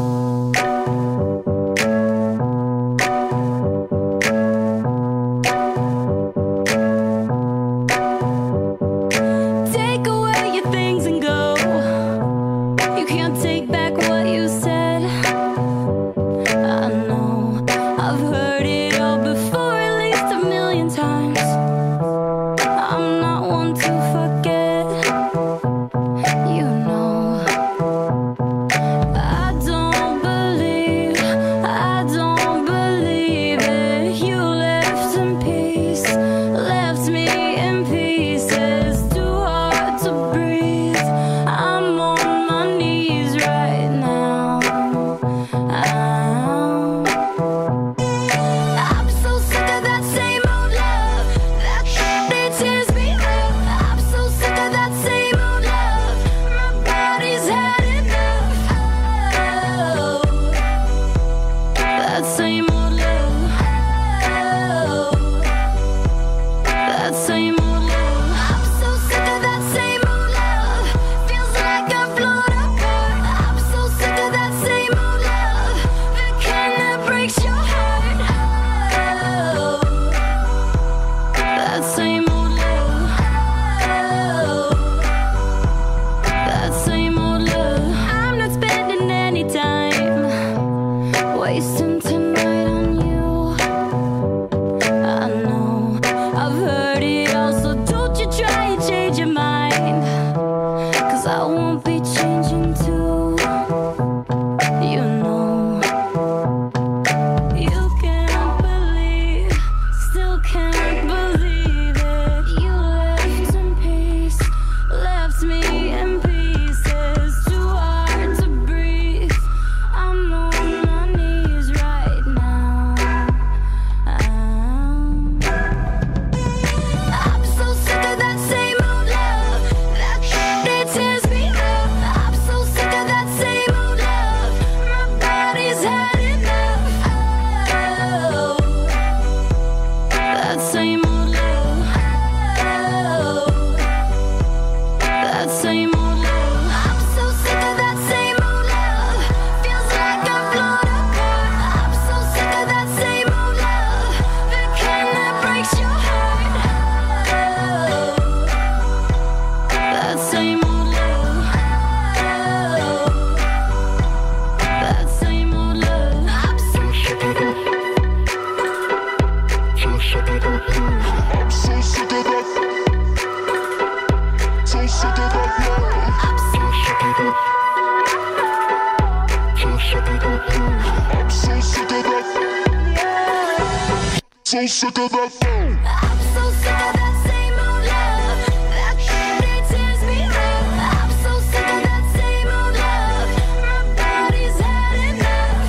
So sick of that phone. I'm so sick of that same old love. That shit tears me up. I'm so sick of that same old love. My body's had enough.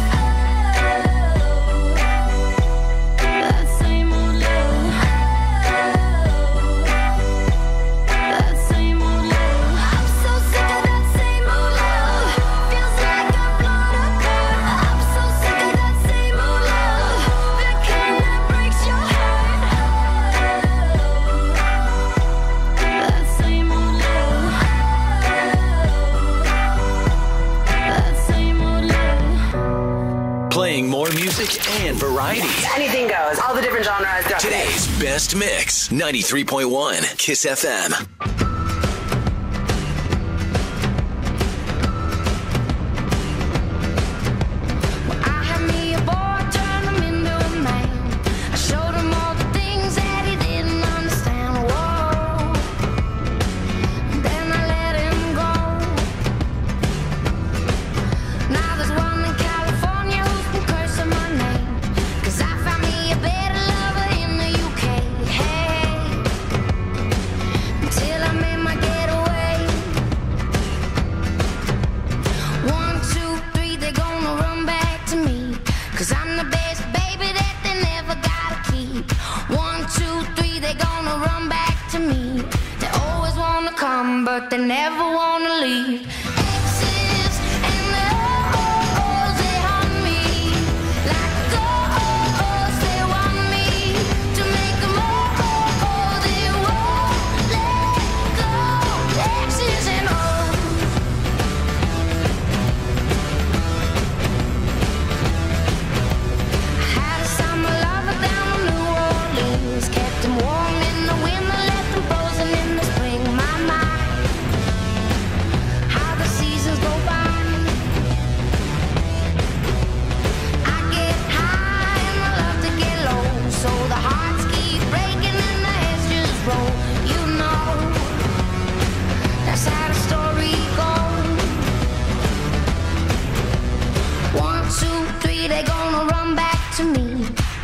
That same old love. That same old love. I'm so sick of that same old love. Feels like I'm blown apart. I'm so sick of that same old love. That kind that breaks your heart. That same old love. That same old love.
Playing more music and variety.
Anything goes. All the different genres.
Today's best mix. 93.1 KISS FM.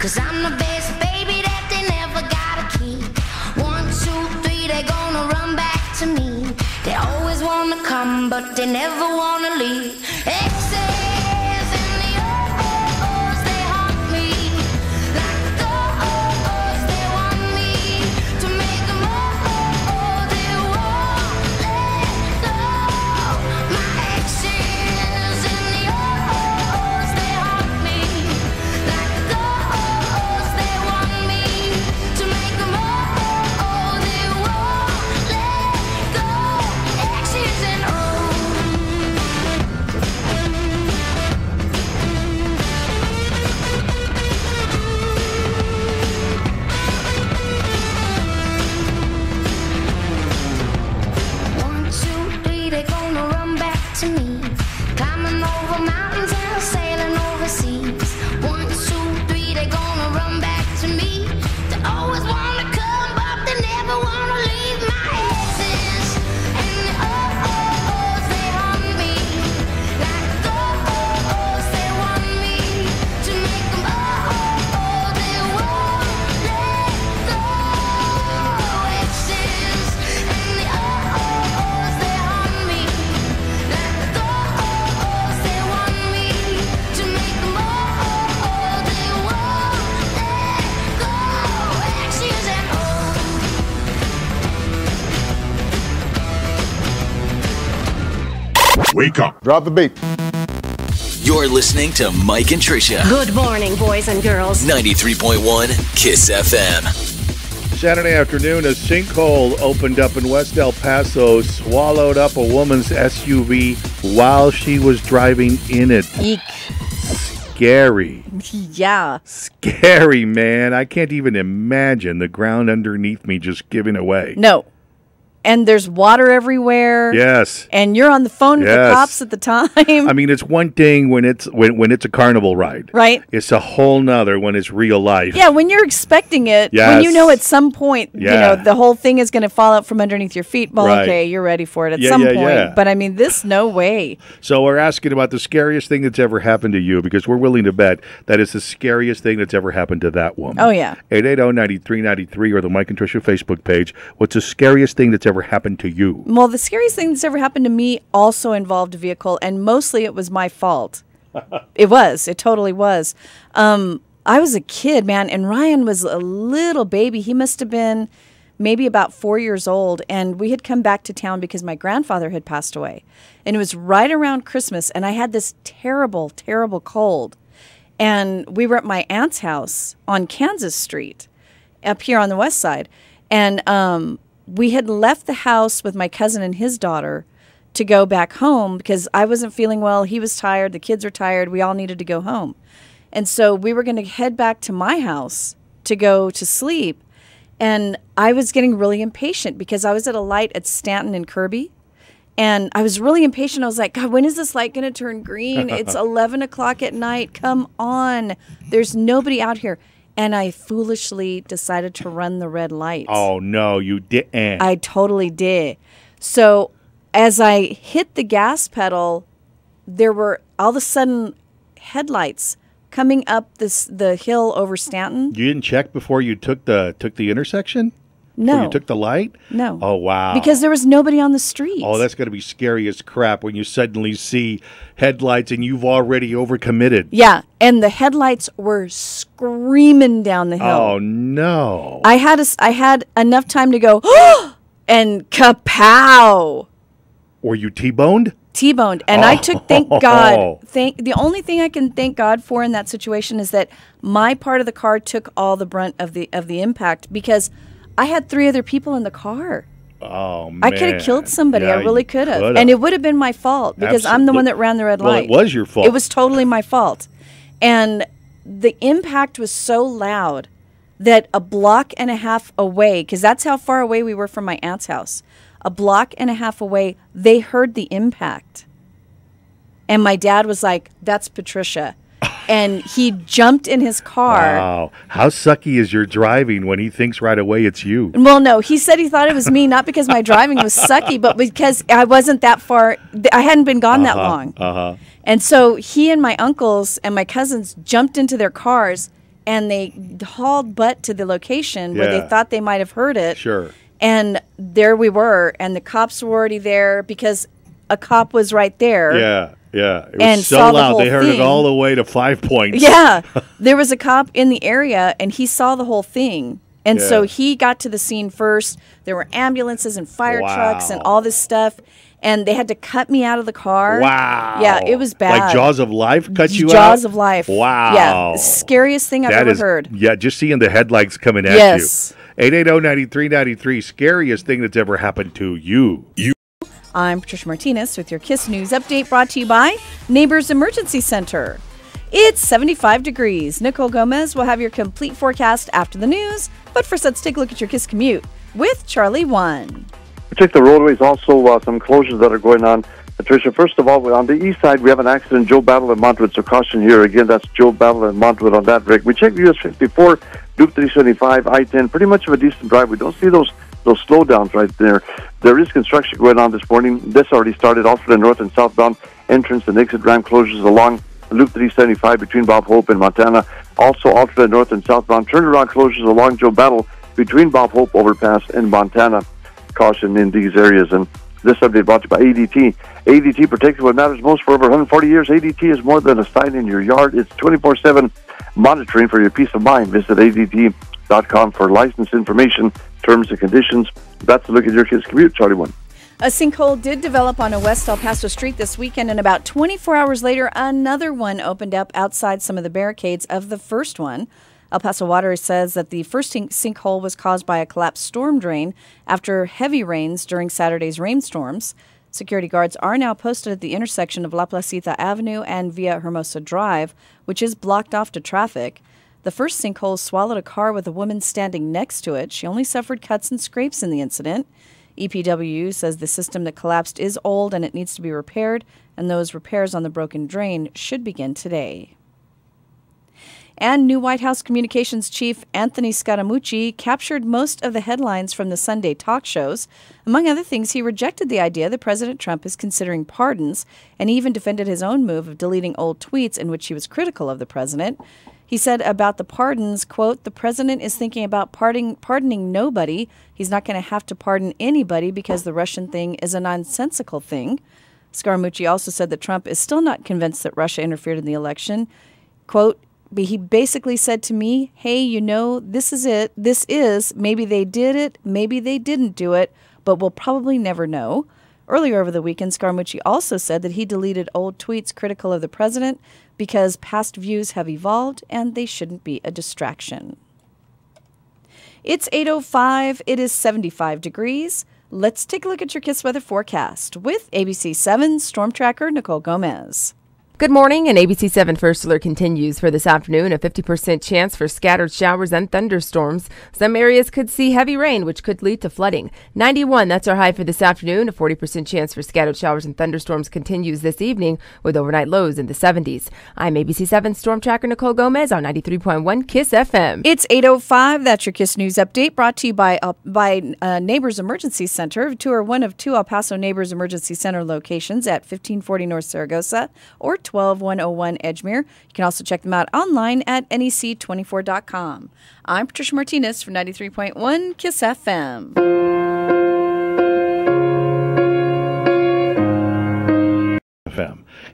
'Cause I'm the best baby that they never gotta keep. 1, 2, 3, they gonna run back to me. They always wanna come, but they never wanna leave. Exes and the oh-ohs, they haunt me. Like the oh-ohs, they want me to make them oh-oh, they won't let go. My exes and the oh-ohs, they haunt me. Like the oh-ohs, they want me to make them oh-oh, they won't let go. Exes and One, 2, 3, they gonna run back to me. Climbing over mountains and sailing overseas. 1, 2, 3, they gonna run back to me. They always wanna come, but they never wanna leave. My exes and the oh-ohs, they haunt me. Like the oh-ohs, they want me to make them oh-oh, they won't let go. Exes and the oh-ohs, they haunt me. Like the oh-ohs, they want me to make them oh-oh, they won't let go. Exes and
Wake up.
Drop the beat.
You're listening to Mike and Tricia.
Good morning, boys and girls.
93.1 Kiss FM.
Saturday afternoon, a sinkhole opened up in West El Paso, swallowed up a woman's SUV while she was driving in it.
Eek.
Scary.
Yeah.
Scary, man. I can't even imagine the ground underneath me just giving away.
No. And there's water everywhere.
Yes.
And you're on the phone with the
Yes.
cops at the time.
I mean, it's one thing when it's when it's a carnival ride.
Right.
It's a whole nother when it's real life.
Yeah, when you're expecting it, when
Yes.
you know at some point, you
Yeah.
know, the whole thing is going to fall out from underneath your feet. Well,
Right.
okay, you're ready for it at
Yeah,
some
yeah,
point.
yeah.
But I mean, this, no way.
So we're asking about the scariest thing that's ever happened to you, because we're willing to bet that it's the scariest thing that's ever happened to that woman.
Oh, yeah.
880-9393 or the Mike and Tricia Facebook page. What's the scariest thing that's ever happened to you?
Well, the scariest thing that's ever happened to me also involved a vehicle, and mostly it was my fault. It was. It totally was. I was a kid, man, and Ryan was a little baby. He must have been maybe about 4 years old, and we had come back to town because my grandfather had passed away. And it was right around Christmas, and I had this terrible, terrible cold. And we were at my aunt's house on Kansas Street up here on the west side. And we had left the house with my cousin and his daughter to go back home because I wasn't feeling well. He was tired. The kids were tired. We all needed to go home. And so we were going to head back to my house to go to sleep. And I was getting really impatient because I was at a light at Stanton and Kirby. And I was really impatient. I was like, God, when is this light going to turn green? It's 11 o'clock at night. Come on. There's nobody out here. And I foolishly decided to run the red light.
Oh, no, you didn't.
I totally did. So as I hit the gas pedal, there were all of a sudden headlights coming up the hill over Stanton.
You didn't check before you took the intersection?
No.
Before you took the light?
No.
Oh, wow.
Because there was nobody on the street.
Oh, that's going to be scary as crap when you suddenly see headlights and you've already overcommitted.
Yeah, and the headlights were screaming down the hill.
Oh, no.
I had enough time to go, and kapow.
Were you T-boned?
T-boned. And I took, thank God, the only thing I can thank God for in that situation is that my part of the car took all the brunt of the impact, because I had 3 other people in the car.
Oh, man.
I could have killed somebody.
Yeah,
I really
you
could have.
could've.
And it would have been my fault because I'm the one that ran the red light.
Well, it was your fault.
It was totally my fault. And the impact was so loud that a block and a half away, because that's how far away we were from my aunt's house, a block and a half away, they heard the impact. And my dad was like, that's Patricia. And he jumped in his car.
Wow. How sucky is your driving when he thinks right away it's you?
Well, no, he said he thought it was me, not because my driving was sucky, but because I wasn't that far. I hadn't been gone that long. And so he and my uncles and my cousins jumped into their cars, and they hauled butt to the location where they thought they might have heard it.
Sure.
And there we were, and the cops were already there because a cop was right there.
Yeah. It was
And
so
saw the
loud
whole
they heard it
thing.
all the way to 5 Points.
Yeah. There was a cop in the area, and he saw the whole thing. And so
Yeah.
he got to the scene first. There were ambulances and fire trucks and
Wow.
all this stuff. And they had to cut me out of the car.
Wow.
Yeah, it was bad.
Like Jaws of Life cut you out?
Jaws of Life.
Wow.
Yeah, scariest thing I've
That
ever
is-
heard.
Yeah, just seeing the headlights coming at
Yes.
you. 880-9393, scariest thing that's ever happened to you.
I'm Tricia Martinez with your KISS News Update brought to you by Neighbors Emergency Center. It's 75 degrees. Nicole Gomez will have your complete forecast after the news. But first, let's take a look at your KISS commute with Charlie 1.
Check the roadways, also some closures that are going on. Tricia, first of all, on the east side, we have an accident, Joe Battle and Montwood, so caution here. Again, that's Joe Battle and Montwood on that rig. We checked US 54, Loop 375, I-10, pretty much of a decent drive. We don't see those slowdowns right there. There is construction going on this morning. This already started off for the north and southbound entrance and exit ramp closures along Loop 375 between Bob Hope and Montana. Also alternate north and southbound turnaround closures along Joe Battle between Bob Hope overpass and Montana. Caution in these areas. And this update brought to you by ADT. ADT protects what matters most for over 140 years. ADT is more than a sign in your yard. It's 24/7 monitoring for your peace of mind. Visit ADT.com for license information, terms and conditions. That's a look at your kids' commute, Charlie 1.
A sinkhole did develop on a West El Paso street this weekend, and about 24 hours later, another one opened up outside some of the barricades of the first one. El Paso Water says that the first sinkhole was caused by a collapsed storm drain after heavy rains during Saturday's rainstorms. Security guards are now posted at the intersection of La Placita Avenue and Via Hermosa Drive, which is blocked off to traffic. The first sinkhole swallowed a car with a woman standing next to it. She only suffered cuts and scrapes in the incident. EPW says the system that collapsed is old and it needs to be repaired, and those repairs on the broken drain should begin today. And new White House Communications Chief Anthony Scaramucci captured most of the headlines from the Sunday talk shows. Among other things, he rejected the idea that President Trump is considering pardons, and he even defended his own move of deleting old tweets in which he was critical of the president. He said about the pardons, quote, "The president is thinking about pardoning nobody. He's not going to have to pardon anybody because the Russian thing is a nonsensical thing." Scaramucci also said that Trump is still not convinced that Russia interfered in the election. Quote, "He basically said to me, hey, you know, this is it. This is, maybe they did it, maybe they didn't do it, but we'll probably never know." Earlier over the weekend, Scaramucci also said that he deleted old tweets critical of the president because past views have evolved and they shouldn't be a distraction. It's 8:05. It is 75 degrees. Let's take a look at your KISS weather forecast with ABC 7 Storm Tracker Nicole Gomez.
Good morning, and ABC 7 First Alert continues for this afternoon. A 50% chance for scattered showers and thunderstorms. Some areas could see heavy rain, which could lead to flooding. 91, that's our high for this afternoon. A 40% chance for scattered showers and thunderstorms continues this evening with overnight lows in the 70s. I'm ABC 7 Storm Tracker Nicole Gomez on 93.1 KISS FM.
It's 8:05. That's your KISS News Update brought to you by Neighbors Emergency Center. Tour one of two El Paso Neighbors Emergency Center locations at 1540 North Saragosa or 12101 Edgemere. You can also check them out online at nec24.com. I'm Tricia Martinez for 93.1 KISS FM.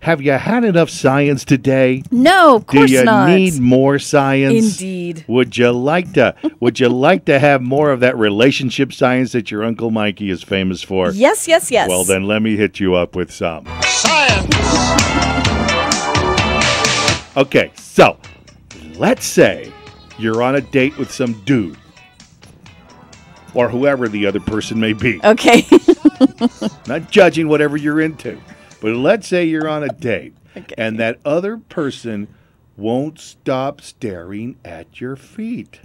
Have you had enough science today?
No, of course not.
Do you need more science?
Indeed.
Would you like to have more of that relationship science that your Uncle Mikey is famous for?
Yes, yes, yes.
Well, then let me hit you up with some.
Science!
Okay, so let's say you're on a date with some dude or whoever the other person may be.
Okay.
Not judging whatever you're into. But let's say you're on a date, and that other person won't stop staring at your feet.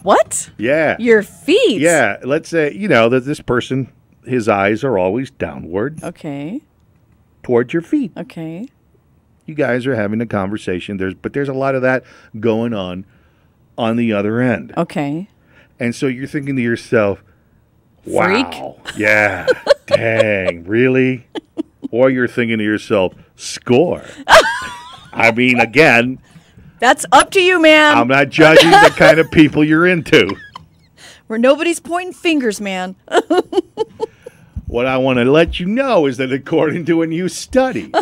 What?
Yeah.
Your feet?
Yeah. Let's say, that this person, his eyes are always downward.
Okay.
Towards your feet.
Okay.
You guys are having a conversation. There's a lot of that going on the other end.
Okay.
And so you're thinking to yourself, wow.
Freak?
Yeah. Dang. Really? Or you're thinking to yourself, score. I mean, again,
That's up to you, man.
I'm not judging the kind of people you're into.
Where nobody's pointing fingers, man.
What I want to let you know is that according to a new study,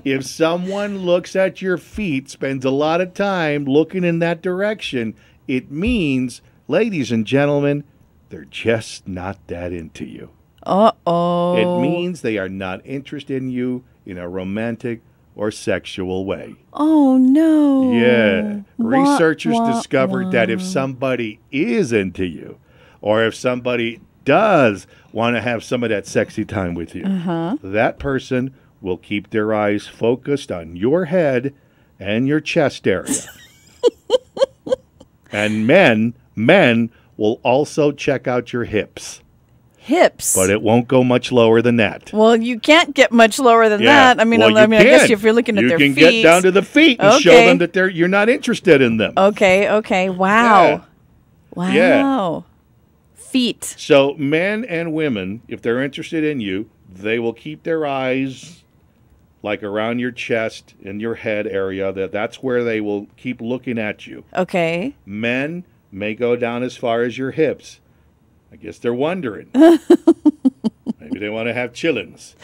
if someone looks at your feet, spends a lot of time looking in that direction, it means, ladies and gentlemen, they're just not that into you.
Uh-oh.
It means they are not interested in you in a romantic or sexual way.
Oh, no.
Yeah.
Wah,
Researchers
wah,
discovered that if somebody is into you, or if somebody does want to have some of that sexy time with you, that person will keep their eyes focused on your head and your chest area. And men will also check out your hips.
Hips?
But it won't go much lower than that.
Well, you can't get much lower than
Yeah.
that. I mean,
Well,
I
you
guess
can.
if you're looking at their feet.
You can get down to the feet and show them that you're not interested in them.
Okay. Wow.
Yeah.
Wow.
Yeah.
Feet.
So men and women, if they're interested in you, they will keep their eyes like around your chest and your head area. That's where they will keep looking at you.
Okay.
Men may go down as far as your hips. I guess they're wondering. Maybe they want to have chillins.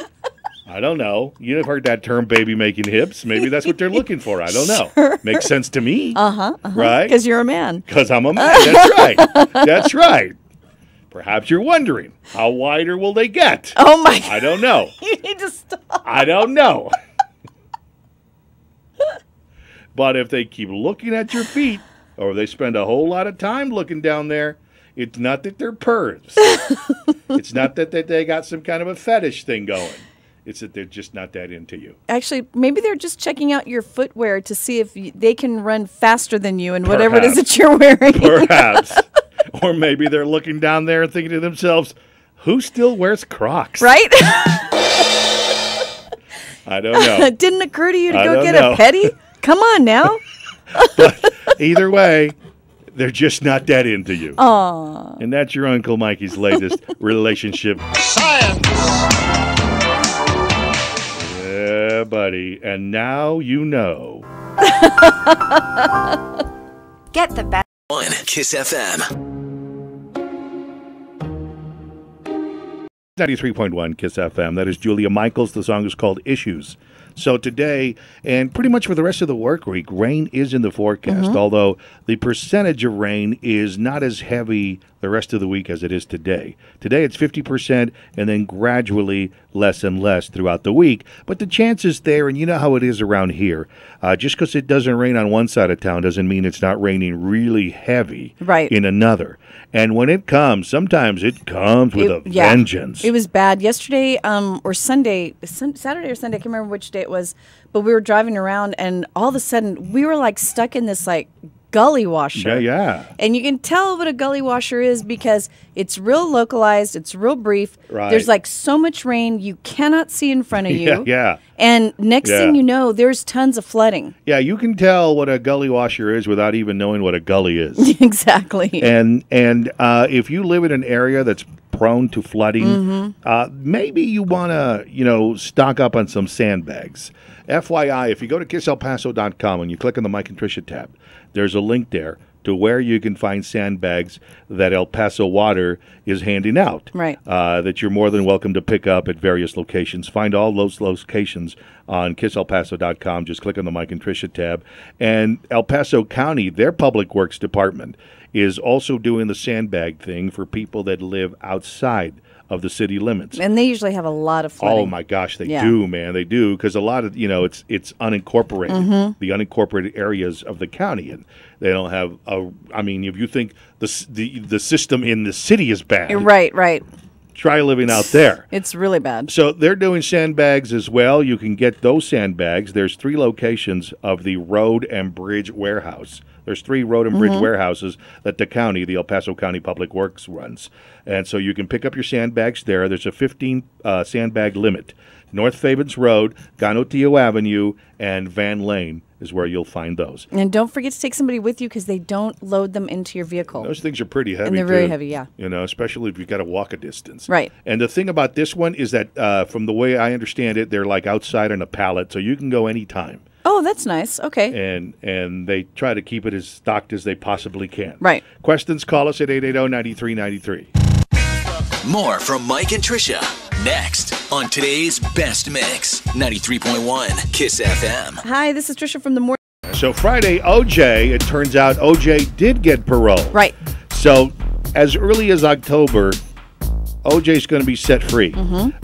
I don't know. You've heard that term, baby making hips. Maybe that's what they're looking for. I don't know.
Sure.
Makes sense to me. Right?
Because you're a man.
Because I'm a man. That's right. That's right. Perhaps you're wondering, how wider will they get?
Oh, my.
I don't know.
You need to stop.
I don't know. But if they keep looking at your feet, or they spend a whole lot of time looking down there, it's not that they're pervs. It's not that they got some kind of a fetish thing going. It's that they're just not that into you.
Actually, maybe they're just checking out your footwear to see if they can run faster than you and whatever it is that you're wearing.
Perhaps. Or maybe they're looking down there and thinking to themselves, who still wears Crocs?
Right?
I don't know.
It didn't occur to you to
I
go
don't
get
know.
a petty? Come on now.
But either way, they're just not that into you.
Aw.
And that's your Uncle Mikey's latest relationship.
Science!
Yeah, buddy. And now you know.
Get the best.
On Kiss FM.
93.1 Kiss FM. That is Julia Michaels. The song is called Issues. So today, and pretty much for the rest of the work week, rain is in the forecast, although the percentage of rain is not as heavy the rest of the week as it is today. Today it's 50% and then gradually less and less throughout the week. But the chance is there, and you know how it is around here. Just because it doesn't rain on one side of town doesn't mean it's not raining really heavy in another. And when it comes, sometimes it comes with a vengeance.
It was bad yesterday or Sunday, Saturday or Sunday. I can't remember which day it was, but we were driving around and all of a sudden we were like stuck in this like gully washer.
Yeah.
And you can tell what a gully washer is because it's real localized, it's real brief.
Right.
There's like so much rain you cannot see in front of you.
Yeah.
And next thing you know, there's tons of flooding.
Yeah, you can tell what a gully washer is without even knowing what a gully is.
Exactly.
And if you live in an area that's prone to flooding, maybe you want to, stock up on some sandbags. FYI, if you go to kisselpaso.com and you click on the Mike and Tricia tab, there's a link there to where you can find sandbags that El Paso Water is handing out.
Right.
That you're more than welcome to pick up at various locations. Find all those locations on kisselpaso.com. Just click on the Mike and Tricia tab. And El Paso County, their Public Works Department, is also doing the sandbag thing for people that live outside of the city limits.
And they usually have a lot of flooding.
Oh my gosh, they do, man. They do, because a lot of, it's unincorporated, the unincorporated areas of the county, and they don't have if you think the system in the city is bad.
Right.
Try living out there.
It's really bad.
So they're doing sandbags as well. You can get those sandbags. There's 3 locations of the Road and Bridge Warehouse. There's 3 road and bridge warehouses that the El Paso County Public Works runs. And so you can pick up your sandbags there. There's a 15 sandbag limit. North Fabens Road, Ganutillo Avenue, and Van Lane is where you'll find those.
And don't forget to take somebody with you because they don't load them into your vehicle.
Those things are pretty heavy,
And they're
too.
very heavy, yeah.
You know, especially if you've got to walk a distance.
Right.
And the thing about this one is that, from the way I understand it, they're like outside on a pallet, so you can go anytime.
Oh, that's nice. Okay.
And they try to keep it as stocked as they possibly can.
Right.
Questions, call us at 880-9393.
More from Mike and Tricia next on today's Best Mix, 93.1 Kiss FM.
Hi, this is Tricia from the morning.
So Friday, OJ, it turns out OJ did get parole.
Right.
So as early as October, OJ's going to be set free.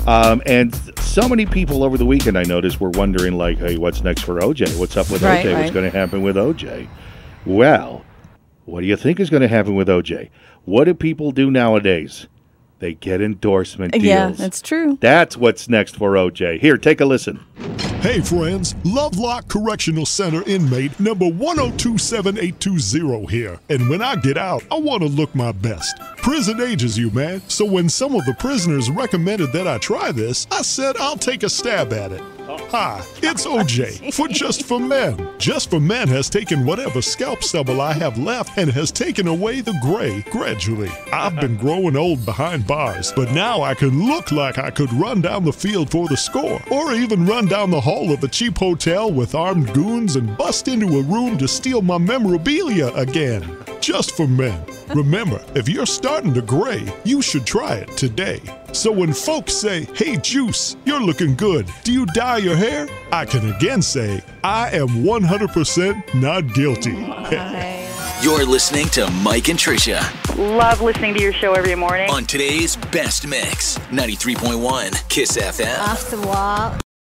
And so many people over the weekend, I noticed, were wondering, like, hey, what's next for OJ? What's up with OJ? What's going to happen with OJ? Well, what do you think is going to happen with OJ? What do people do nowadays? They get endorsement deals.
Yeah, that's true.
That's what's next for OJ. Here, take a listen.
Hey friends, Lovelock Correctional Center inmate number 1027820 here. And when I get out, I want to look my best. Prison ages you, man. So when some of the prisoners recommended that I try this, I said I'll take a stab at it. Hi, it's OJ for Just for Men. Just for Men has taken whatever scalp stubble I have left and has taken away the gray gradually. I've been growing old behind bars, but now I can look like I could run down the field for the score, or even run down the hall of a cheap hotel with armed goons and bust into a room to steal my memorabilia again. Just for Men. Remember, if you're starting to gray, you should try it today. So when folks say, hey Juice, you're looking good, do you dye your hair? I can again say, I am 100% not guilty.
You're listening to Mike and Tricia
Love listening to your show every morning.
on today's Best Mix, 93.1 Kiss FM.
Off the wall.